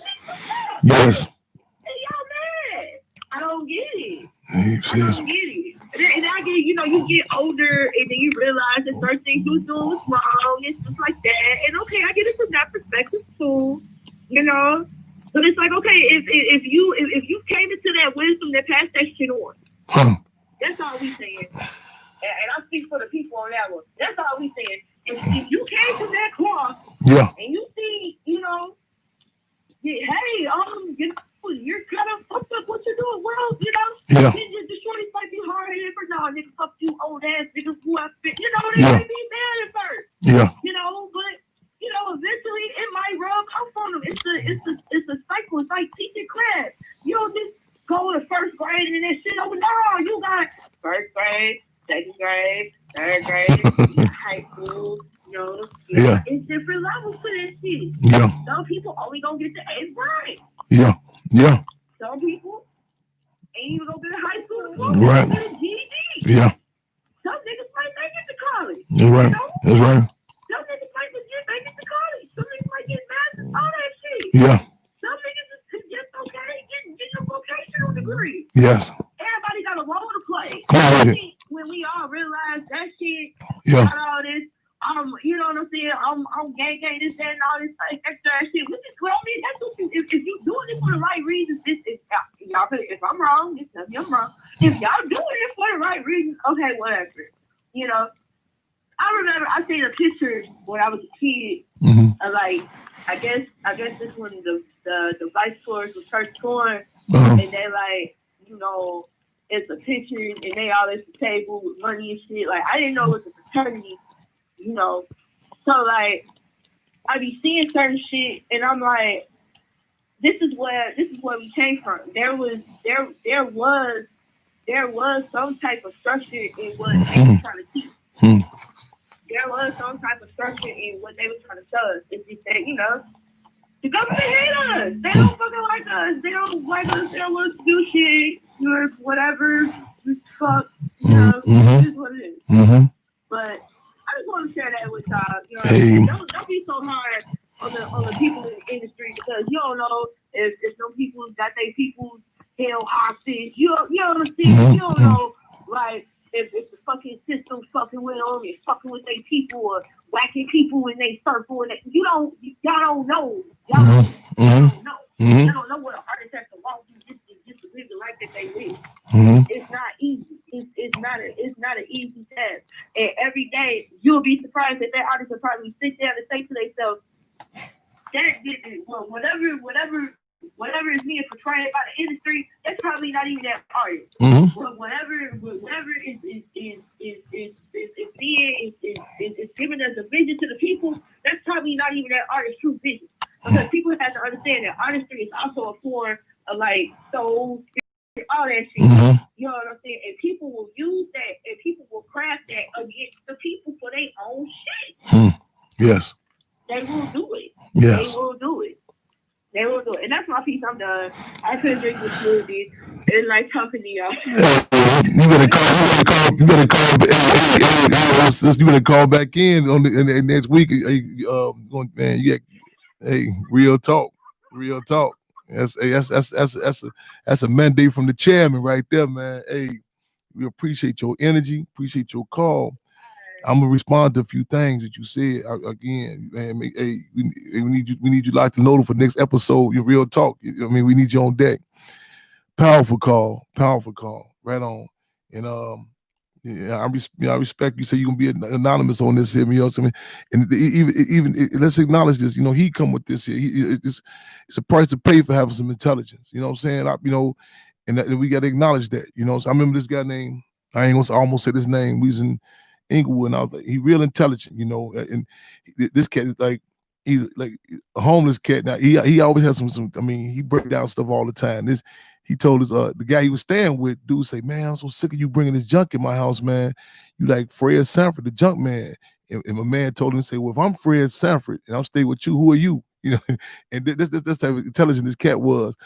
Yes. And y'all mad. I don't get it. Yes. I don't get it. And I get, you get older and then you realize that certain things you was doing was wrong and stuff like that. And okay, I get it from that perspective too, you know. But it's like, okay, if you came into that wisdom, then pass that shit on. That's all we saying. And I speak for the people on that one. That's all we saying. If you came to that cross, and you see, hey, you're kind of fucked up what you're doing, well, the shorties might be hard-headed, but no, nigga, fuck you, old ass niggas who I fit. They might be mad at first. But eventually it might rub off on them. It's a cycle. It's like teaching class. You don't just go to first grade and then that shit over. No, you got first grade, second grade, third grade, high school. It's different levels to that shit. Some people only gonna get the 8th grade. Some people ain't even gonna get a high school. Right. Get a GED. Some niggas might make it to college. That's right. That's right. Some niggas might make it to college. Some niggas might get masters, all that shit. Some niggas just get okay, get a vocational degree. Yes. Everybody got a role to play. Come on with it. When we all realize that shit, Yeah. got all this, you know what I'm saying? I'm gang, this, that, and all this extra shit. Which is well, I mean, that's what you. If you doing it for the right reasons, this is y'all. If I'm wrong, just tell me I'm wrong. If y'all doing it for the right reasons, okay, whatever. You know, I remember I seen a picture when I was a kid. Of like, I guess this when the vice tours was first touring, and they like, you know, it's a picture and they all at the table with money and shit. Like, I didn't know it was a fraternity. You know, so like I be seeing certain shit and I'm like, this is where we came from. There was some type of structure in what they were trying to teach. There was some type of structure in what they were trying to tell us. It's just that, the government hate us. They don't fucking like us. They don't like us. They don't want us to do shit. Whatever. Just fuck. It is what it is. But I just want to share that with y'all. Don't be so hard on the people in the industry, because you don't know if some people got their people held hostage. You don't understand. You don't know, like, if the fucking system fucking with them and fucking with their people or whacking people in their circle, and y'all don't know. Y'all don't know. Y'all don't know what an artist has to walk through just to live the life that they live. It's not easy. It's not an easy task. And every day you'll be surprised that artist will probably sit down and say to themselves, whatever is being portrayed by the industry, that's probably not even that artist. But whatever is giving us a vision to the people, that's probably not even that artist's true vision. Because people have to understand that artistry is also a form of, like, soul, spirit, all that shit. You know what I'm saying? And people will use that, and people will craft that against the people for their own shit. Yes. They will do it. Yes. They will do it. And that's my piece. I'm done. I couldn't drink this smoothie. It's like talking to y'all. You better call back in on the next week. Man, real talk. That's a mandate from the chairman right there, man. Hey, we appreciate your energy, appreciate your call. I'm gonna respond to a few things that you said again, man. Hey, we need you locked and loaded for next episode. Your real talk. We need you on deck. Powerful call, right on. And I respect you. Say you gonna be anonymous on this here, and even let's acknowledge this. He come with this here. It's a price to pay for having some intelligence. You know what I'm saying? And we got to acknowledge that. So I remember this guy named, I ain't gonna almost say his name. We was in Inglewood, and I was like, he real intelligent, and this cat is like, he's like a homeless cat. Now he always has some he break down stuff all the time. He told us the guy he was staying with, dude, say, man, I'm so sick of you bringing this junk in my house, man. You like Fred Sanford, the junk man. And my man told him, say, well, if I'm Fred Sanford and I'm staying with you, who are you? And this type of intelligent this cat was.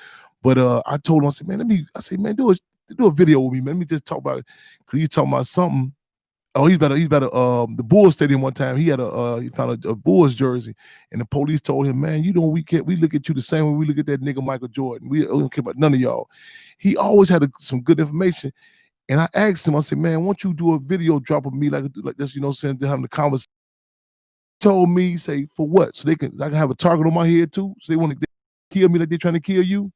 But I told him, I said, man, do a video with me, man. Let me just talk about it. Cause he's talking about something. Oh, he's better. The Bulls stadium one time. He found a Bulls jersey, and the police told him, "Man, we look at you the same way we look at that nigga Michael Jordan. We don't care about none of y'all." He always had some good information, and I asked him. I said, "Man, won't you do a video drop of me like this? Saying to having the conversation." He told me, say, for what? So I can have a target on my head too. So they want to kill me like they're trying to kill you.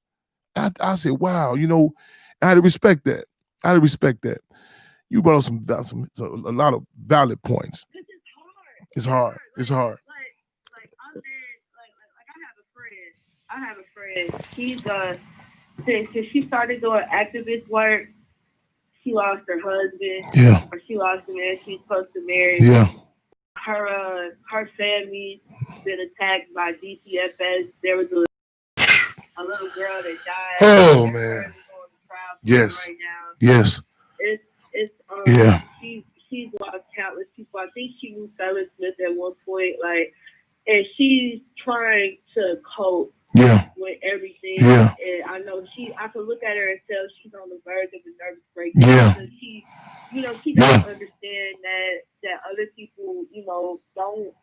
I said, wow, I had to respect that. You brought up a lot of valid points. It's hard. Like I have a friend. She's since she started doing activist work, she lost her husband. Yeah. Or she lost the man she's supposed to marry. Yeah. Her family's been attacked by DCFS. There was a little girl that died. Oh man. Yes. Right now. Yes. Yeah. She's lost countless people. I think she knew Silas Smith at one point, and she's trying to cope with everything. Yeah. And I know I can look at her and tell she's on the verge of a nervous breakdown. Yeah. Because she doesn't understand that other people, don't.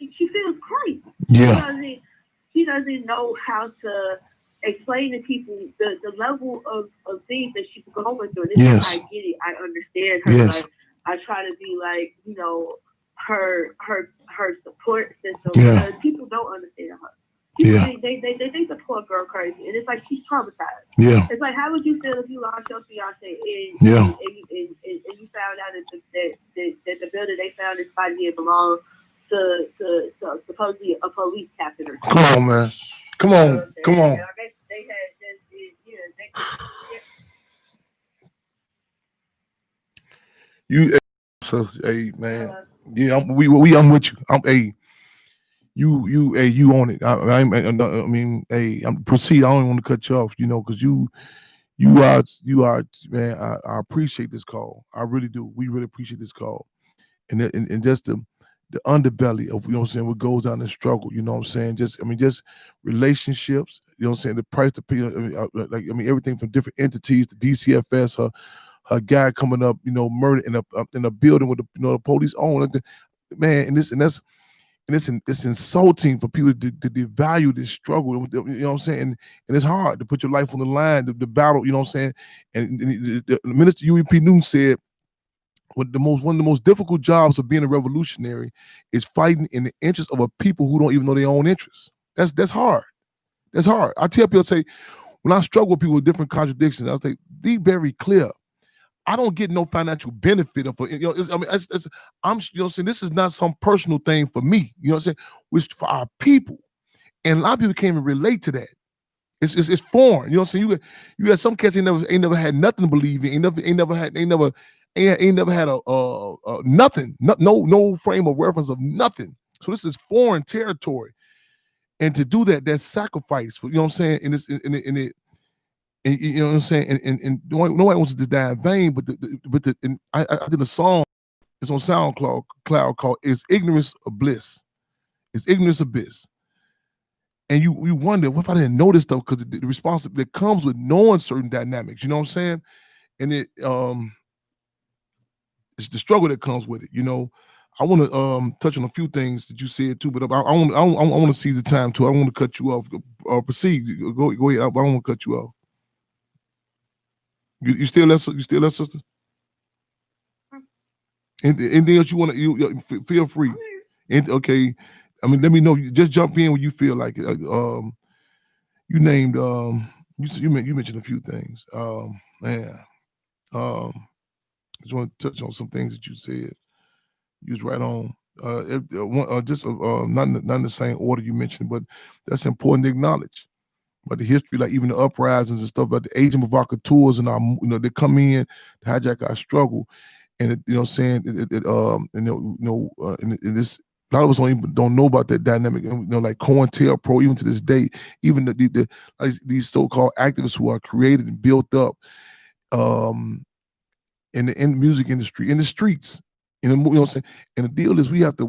She feels crazy. Yeah. She doesn't know how to explain to people the level of things that she's going through. Yes. I get it. I understand her. Yes. I try to be her support system. Yeah. Because people don't understand her. People, they think the poor girl crazy, and it's like she's traumatized. Yeah. It's like, how would you feel if you lost your fiance and you found out that the building they found this body didn't belong to supposedly a police captain or something? Come on, man. Come on. They had you. So, hey, man. I'm with you. you on it. I mean, hey, proceed. I don't want to cut you off, because you are, man. I appreciate this call. I really do. We really appreciate this call, and just the underbelly of, what I'm saying, what goes down in struggle. You know what I'm saying? Just relationships. You know what I'm saying? The price to pay. Everything from different entities to DCFS. Her guy coming up, murdered in a building with the police on it. Man, it's insulting for people to devalue this struggle. You know what I'm saying? And it's hard to put your life on the line, the battle. You know what I'm saying? And the Minister UEP Newton said, one of the most difficult jobs of being a revolutionary is fighting in the interest of a people who don't even know their own interests. That's hard. That's hard. I tell people, say, when I struggle with people with different contradictions, I say, be very clear. I don't get no financial benefit of it. I'm saying, this is not some personal thing for me. You know what I'm saying? It's for our people. And a lot of people can't even relate to that. It's foreign. You know what I'm saying? You got some cats ain't never had nothing to believe in. Ain't never had a nothing. No frame of reference of nothing. So this is foreign territory. And to do that's sacrifice for, you know what I'm saying? And you know what I'm saying? And nobody wants to die in vain, but I did a song. It's on SoundCloud called "Is Ignorance a Bliss?" It's ignorance of bliss. And you wonder, what if I didn't know this stuff? Because the responsibility that comes with knowing certain dynamics, you know what I'm saying? And it's the struggle that comes with it. I want to touch on a few things that you said too, but I want to seize the time too. I want to cut you off. Proceed. Go ahead. I don't want to cut you off. You still there, sister? Anything else you want to? You feel free. Okay. Let me know. Just jump in when you feel like it. You named. You mentioned a few things. Man. I just want to touch on some things that you said. You was right on. Not in the same order you mentioned, but that's important to acknowledge. But the history, like even the uprisings and stuff, like the agent provocateurs and our, they come in to hijack our struggle, and and this a lot of us don't know about that dynamic. Like COINTELPRO, even to this day, even these so-called activists who are created and built up, in the music industry, in the streets, you know what I'm saying. And the deal is we have to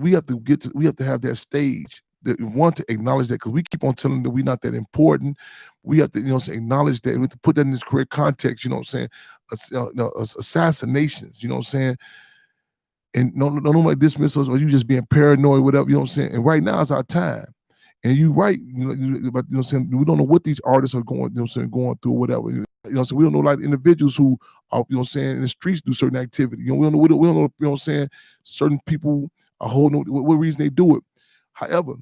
have that stage. That we want to acknowledge that, because we keep on telling them that we're not that important. We have to, acknowledge that. We have to put that in its correct context. You know what I'm saying? Assassinations. You know what I'm saying? And nobody dismiss us, or you just being paranoid, whatever. You know what I'm saying? And right now is our time. And you're right. But what I'm saying, we don't know what these artists are going. You know what I'm saying? Going through whatever. So we don't know, like, individuals who are, you know what I'm saying, in the streets do certain activity. We don't know. We don't know. You know what I'm saying? Certain people are holding what reason they do it. However,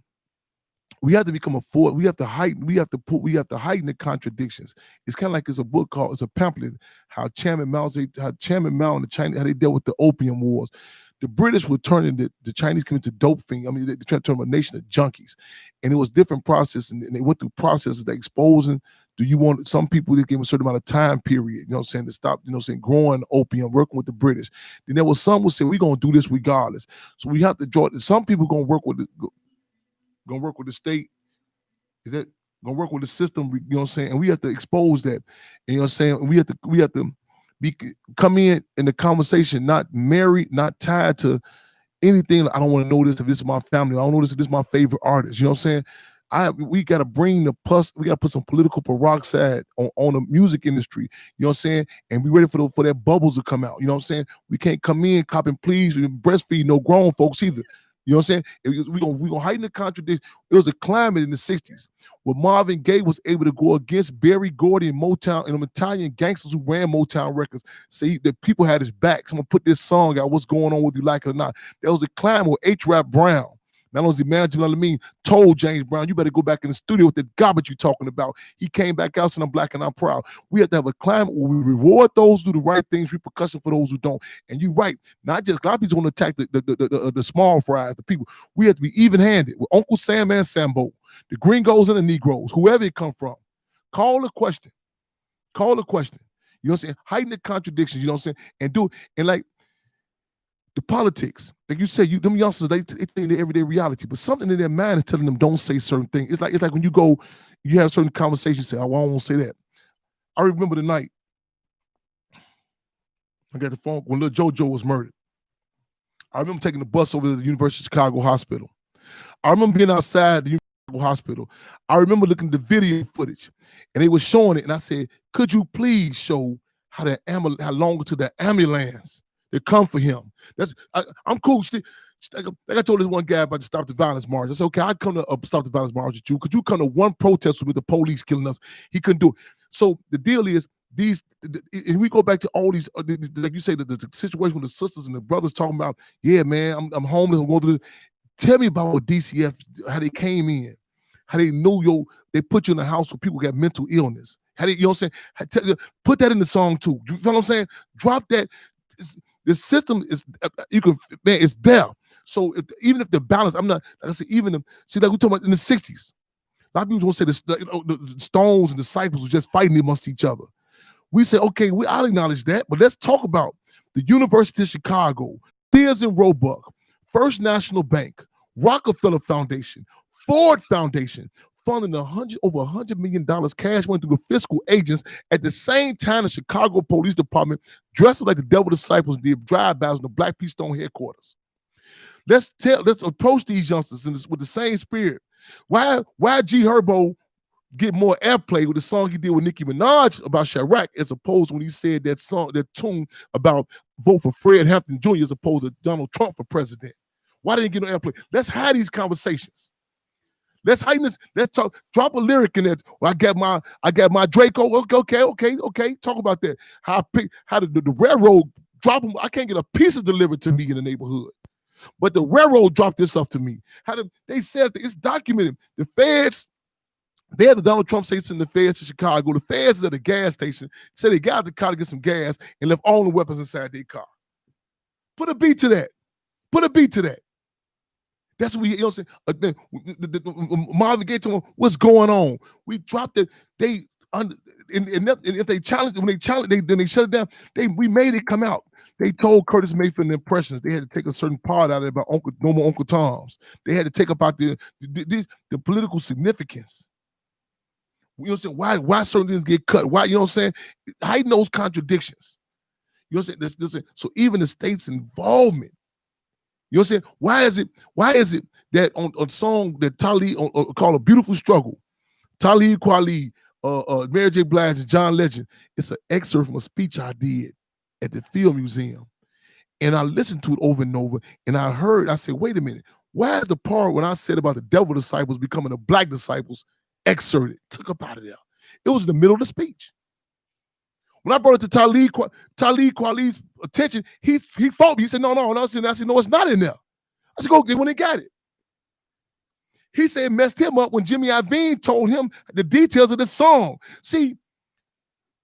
we have to become a force. We have to heighten the contradictions. It's kind of like it's a pamphlet, how Chairman Mao and the Chinese, how they dealt with the opium wars. The British were turning the Chinese community to dope fiends. They tried to turn a nation of junkies. And it was different processes, and they went through processes that exposing, some people that gave a certain amount of time period, you know what I'm saying, to stop, growing opium, working with the British. Then there was some who said, we're going to do this regardless. So we have to draw, some people going to work with the state, is that gonna work with the system, you know what I'm saying? And we have to expose that. And you know what I'm saying? We have to come in the conversation, not married, not tied to anything. I don't want to know this if this is my family. I don't know this if this is my favorite artist. You know what I'm saying? We gotta we gotta put some political peroxide on the music industry. You know what I'm saying? And be ready for their bubbles to come out. You know what I'm saying? We can't come in, cop and please, breastfeed no grown folks either. You know what I'm saying? We're gonna heighten the contradiction. It was a climate in the 60s where Marvin Gaye was able to go against Berry Gordy and Motown and them Italian gangsters who ran Motown Records. See, the people had his back. So I'm gonna put this song out, what's going on, whether you like it or not. There was a climate where H-Rap Brown, not only the manager, you know what I mean, told James Brown, you better go back in the studio with the garbage you're talking about. He came back out saying, I'm black and I'm proud. We have to have a climate where we reward those who do the right things, repercussion for those who don't. And you're right, not just, a lot of people want to attack the small fries, the people. We have to be even-handed with Uncle Sam and Sambo, the Gringos and the Negroes, whoever it come from. Call a question. You know what I'm saying? Heighten the contradictions, you know what I'm saying? And like, The politics, like you said, them youngsters, they think their everyday reality, but something in their mind is telling them don't say certain things. It's like when you have certain conversations, say, "Oh, I won't say that." I remember the night I got the phone when little JoJo was murdered. I remember taking the bus over to the University of Chicago Hospital. I remember being outside the University of Chicago Hospital. I remember looking at the video footage, and they were showing it, and I said, "Could you please show how long to the ambulance they come for him?" I'm cool. Like I told this one guy about the Stop the Violence March. I said, "Okay, I'd come to Stop the Violence March with you. Could you come to one protest with the police killing us?" He couldn't do it. So the deal is, and we go back to all these, like you say, the situation with the sisters and the brothers talking about, yeah, man, I'm homeless. I'm going through this. Tell me about what DCF, how they came in, how they knew they put you in a house where people got mental illness. How they, you know what I'm saying? Put that in the song too. You know what I'm saying? Drop that. The system is, it's there. So even if the balance, I'm not, like I said, like we're talking about in the 60s. A lot of people will say the Stones and Disciples were just fighting amongst each other. We say, okay, I'll acknowledge that, but let's talk about the University of Chicago, Sears and Roebuck, First National Bank, Rockefeller Foundation, Ford Foundation, funding over $100 million cash money through the fiscal agents. At the same time, the Chicago Police Department dressed up like the devil disciples did drive-bys in the Black P. Stone headquarters. Let's approach these youngsters with the same spirit. Why G Herbo get more airplay with the song he did with Nicki Minaj about Chirac, as opposed to when he said that tune about vote for Fred Hampton Jr. as opposed to Donald Trump for president? Why didn't he get no airplay? Let's have these conversations. Let's heighten this. Let's talk. Drop a lyric in there. Well, I got my Draco. Okay. Talk about that. How the railroad drop them. I can't get a pizza delivered to me in the neighborhood, but the railroad dropped this off to me. They said that it's documented. The feds. They had the Donald Trump states in the feds in Chicago. The feds is at a gas station. Said they got out the car to get some gas and left all the weapons inside their car. Put a beat to that. That's what you know what I'm saying? Marvin Gaye told him, what's going on? We dropped it. And if they challenged, when they shut it down. We made it come out. They told Curtis Mayfield and the Impressions they had to take a certain part out of it about No More Uncle Toms. They had to take up out the political significance. You know what I'm saying? Why certain things get cut? Why, you know what I'm saying? Hiding those contradictions. You know what I'm saying? So even the state's involvement. You know what I'm saying? Why is it that on a song that Talib called A Beautiful Struggle, Talib Kweli, Mary J. Blige, and John Legend, it's an excerpt from a speech I did at the Field Museum. And I listened to it over and over, and I said, wait a minute, why is the part when I said about the devil disciples becoming the black disciples excerpted, took up out of there? It was in the middle of the speech. When I brought it to Talib Kweli's attention, he fought me. He said, no. I said, no, it's not in there. I said, go get when he got it. He said it messed him up when Jimmy Iovine told him the details of the song. See,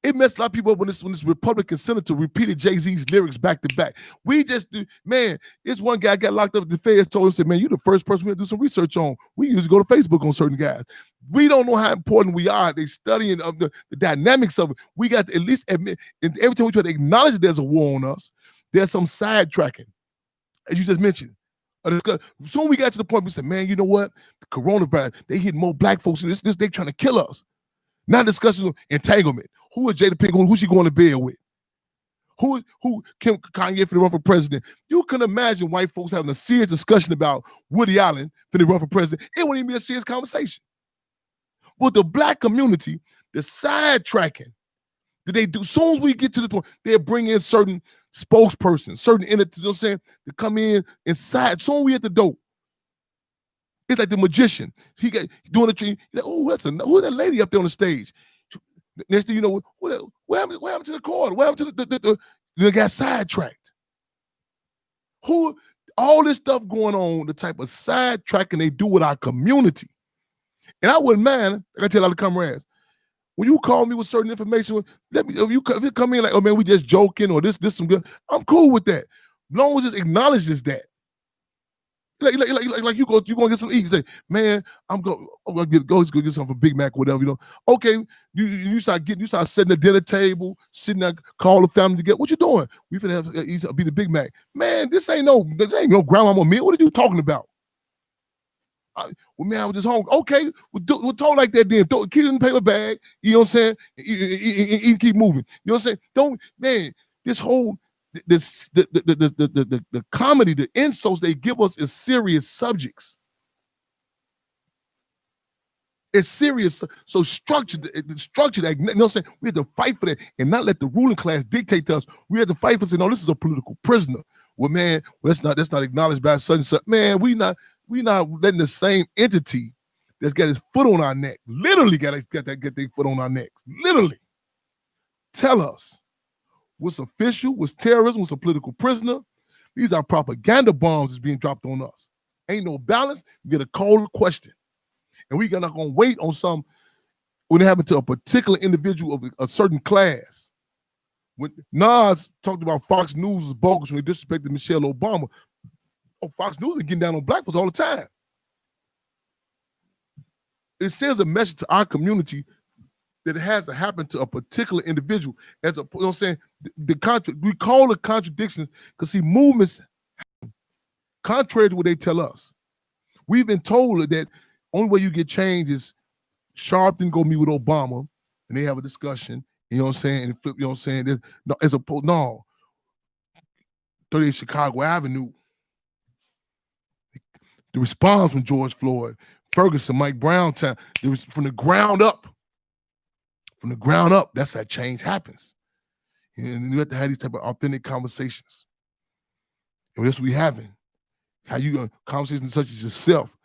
it messed a lot of people up when this Republican senator repeated Jay-Z's lyrics back to back. We just do, man, this one guy got locked up at the feds, told him, said, man, you're the first person we have to do some research on. We usually go to Facebook on certain guys. We don't know how important we are. They studying of the dynamics of it. We got to at least admit, and every time we try to acknowledge that there's a war on us, there's some sidetracking, as you just mentioned. Soon we got to the point we said, man, you know what? The coronavirus, they hit more black folks in this they trying to kill us. Not discussing entanglement. Who is Jada Pinkett? Who's she going to bed with? Who Kim Kanye for run for president? You can imagine white folks having a serious discussion about Woody Allen for the run for president. It wouldn't even be a serious conversation. With the black community, the sidetracking that they do, as soon as we get to the point, they'll bring in certain spokespersons, certain entities, you know what I'm saying, to come in inside. Soon we at the door. It's like the magician. He got doing the tree. Like, oh, who's that lady up there on the stage? Next thing you know, what happened to the chord? What happened to they got sidetracked. All this stuff going on, the type of sidetracking they do with our community. And I wouldn't mind, like I tell all the comrades, when you call me with certain information, if you come in like, oh man, we just joking or this some good, I'm cool with that. As long as it acknowledges that. Like you gonna get some eat. You say, man, I'm gonna go get something for Big Mac, or whatever, Okay, you start sitting at the dinner table, sitting there, call the family together. What you doing? We finna be the Big Mac. Man, this ain't no grandmama meal. What are you talking about? Well, man, I was just hungry. Okay, we'll talk like that then. Keep it in the paper bag. You know what I'm saying? Keep moving. You know what I'm saying? This whole the comedy, the insults they give us is serious subjects. It's serious. So structured, that, you know what I'm saying? We have to fight for that and not let the ruling class dictate to us. We have to fight for saying, no, this is a political prisoner. Well, man, that's not acknowledged by such and such. Man, we not letting the same entity that's got his foot on our neck, literally get their foot on our necks, literally tell us what's official, what's terrorism, what's a political prisoner. These are propaganda bombs that's being dropped on us. Ain't no balance. We get a cold question. And we're not going to wait on when it happened to a particular individual of a certain class. When Nas talked about Fox News was bogus when he disrespected Michelle Obama, Fox News is getting down on black folks all the time. It sends a message to our community that it has to happen to a particular individual. You know what I'm saying? We call it contradictions because, see, movements, contrary to what they tell us. We've been told that only way you get change is Sharpton go meet with Obama and they have a discussion. You know what I'm saying? And flip, you know what I'm saying? No, 38 Chicago Avenue. The response from George Floyd, Ferguson, Mike Brown time, it was from the ground up. From the ground up, that's how change happens. And you have to have these type of authentic conversations. And that's what we having. How you conversations such as yourself.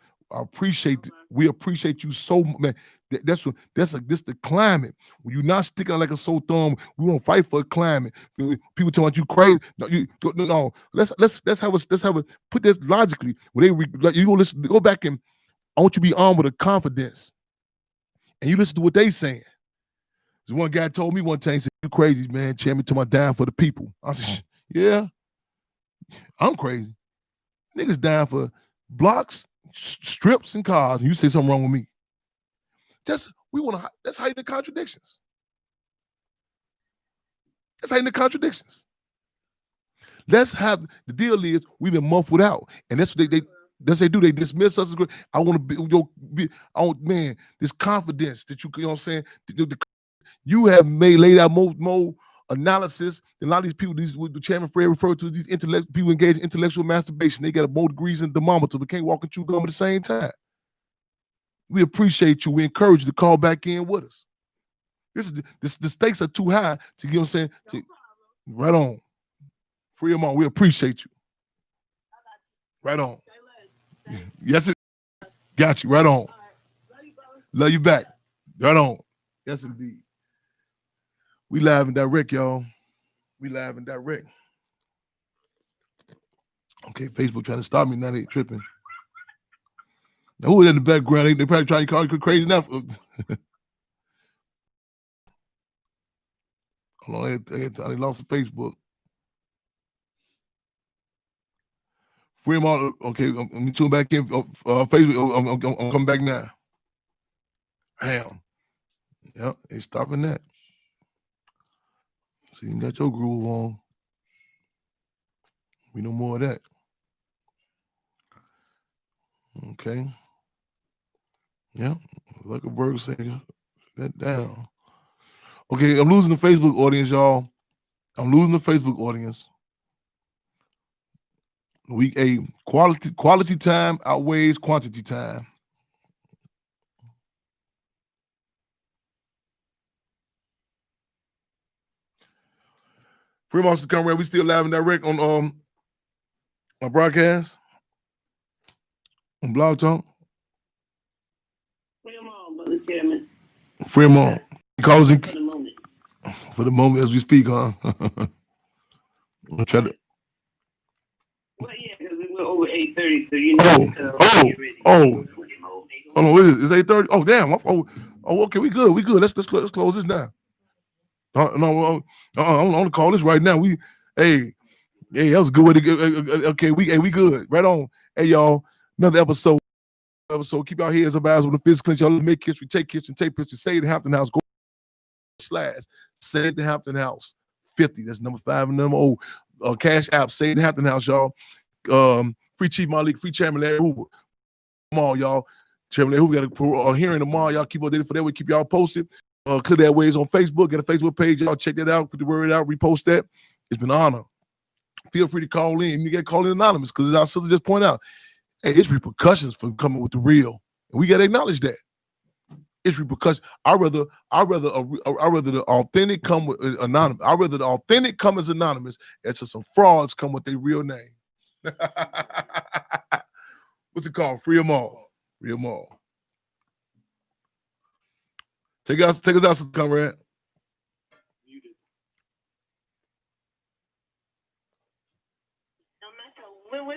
We appreciate you so much, man. This the climate. When you're not sticking out like a sore thumb, we won't fight for a climate. People talking about you crazy. No. Let's have a put this logically. When you go listen, go back and I want you to be armed with a confidence. And you listen to what they saying. There's one guy told me one time, he said, "You crazy, man, chairman to my dying for the people." I said, "Yeah, I'm crazy. Niggas dying for blocks, strips, and cars, and you say something wrong with me." Let's hide the contradictions. Let's hide the contradictions. Let's have the deal is we've been muffled out, and that's what they do. They dismiss us as great. I want to be, this confidence that you know what I'm saying. You have laid out more analysis than a lot of these people. The chairman Fred referred to these people engaged in intellectual masturbation. They got more degrees in thermometer, but can't walk and chew gum at the same time. We appreciate you. We encourage you to call back in with us. The stakes are too high to, you know what I'm saying? Right on. Free them on. We appreciate you. Right on. Yes, it got you. Right on. Love you back. Right on. Yes, indeed. We live and direct, y'all. We live and direct. Okay, Facebook trying to stop me now. They tripping. Now, who is in the background? They probably trying to call you crazy enough. Hold on, I lost the Facebook. Free them all. Okay, let me tune back in. Facebook. I'm coming back now. Damn. Yep, they stopping that. So you got your groove on. We know more of that. Okay. Yeah, Zuckerberg saying that down. Okay, I'm losing the Facebook audience, y'all. I'm losing the Facebook audience. Quality time outweighs quantity time. Free Monsters Comrade, we still live and direct on my broadcast on Blog Talk. Free them on, Brother Chairman. Free them on. Call us in For the moment. for the moment as we speak, huh? I'll try to. Well, yeah, because we're over 8:30, so you know. Oh no, what is it? It's 8:30. Oh damn. Okay, we good. Let's close this now. I want to call this right now. Yeah, that was a good way to get. Okay, we good. Right on. Hey, y'all, another episode. Keep our heads up, eyes on the fist clinch. Y'all make history, take history, take pictures. Save the Hampton House. Go / Save the Hampton House 50. That's number 5 and number 0. Cash app. Save the Hampton House, y'all. Free Chief Malik, free Chairman Larry Hoover. Come on, y'all. Chairman Larry Hoover got a hearing tomorrow. Y'all keep updated for that. We keep y'all posted. Clear that ways on Facebook. Get a Facebook page. Y'all check that out. Put the word out. Repost that. It's been an honor. Feel free to call in. You get called in anonymous because as our sister just pointed out, hey, it's repercussions for coming with the real. And we got to acknowledge that. It's repercussions. I rather the authentic come with anonymous. I rather the authentic come as anonymous and to some frauds come with their real name. What's it called? Free them all. Free them all. Take us out, comrade.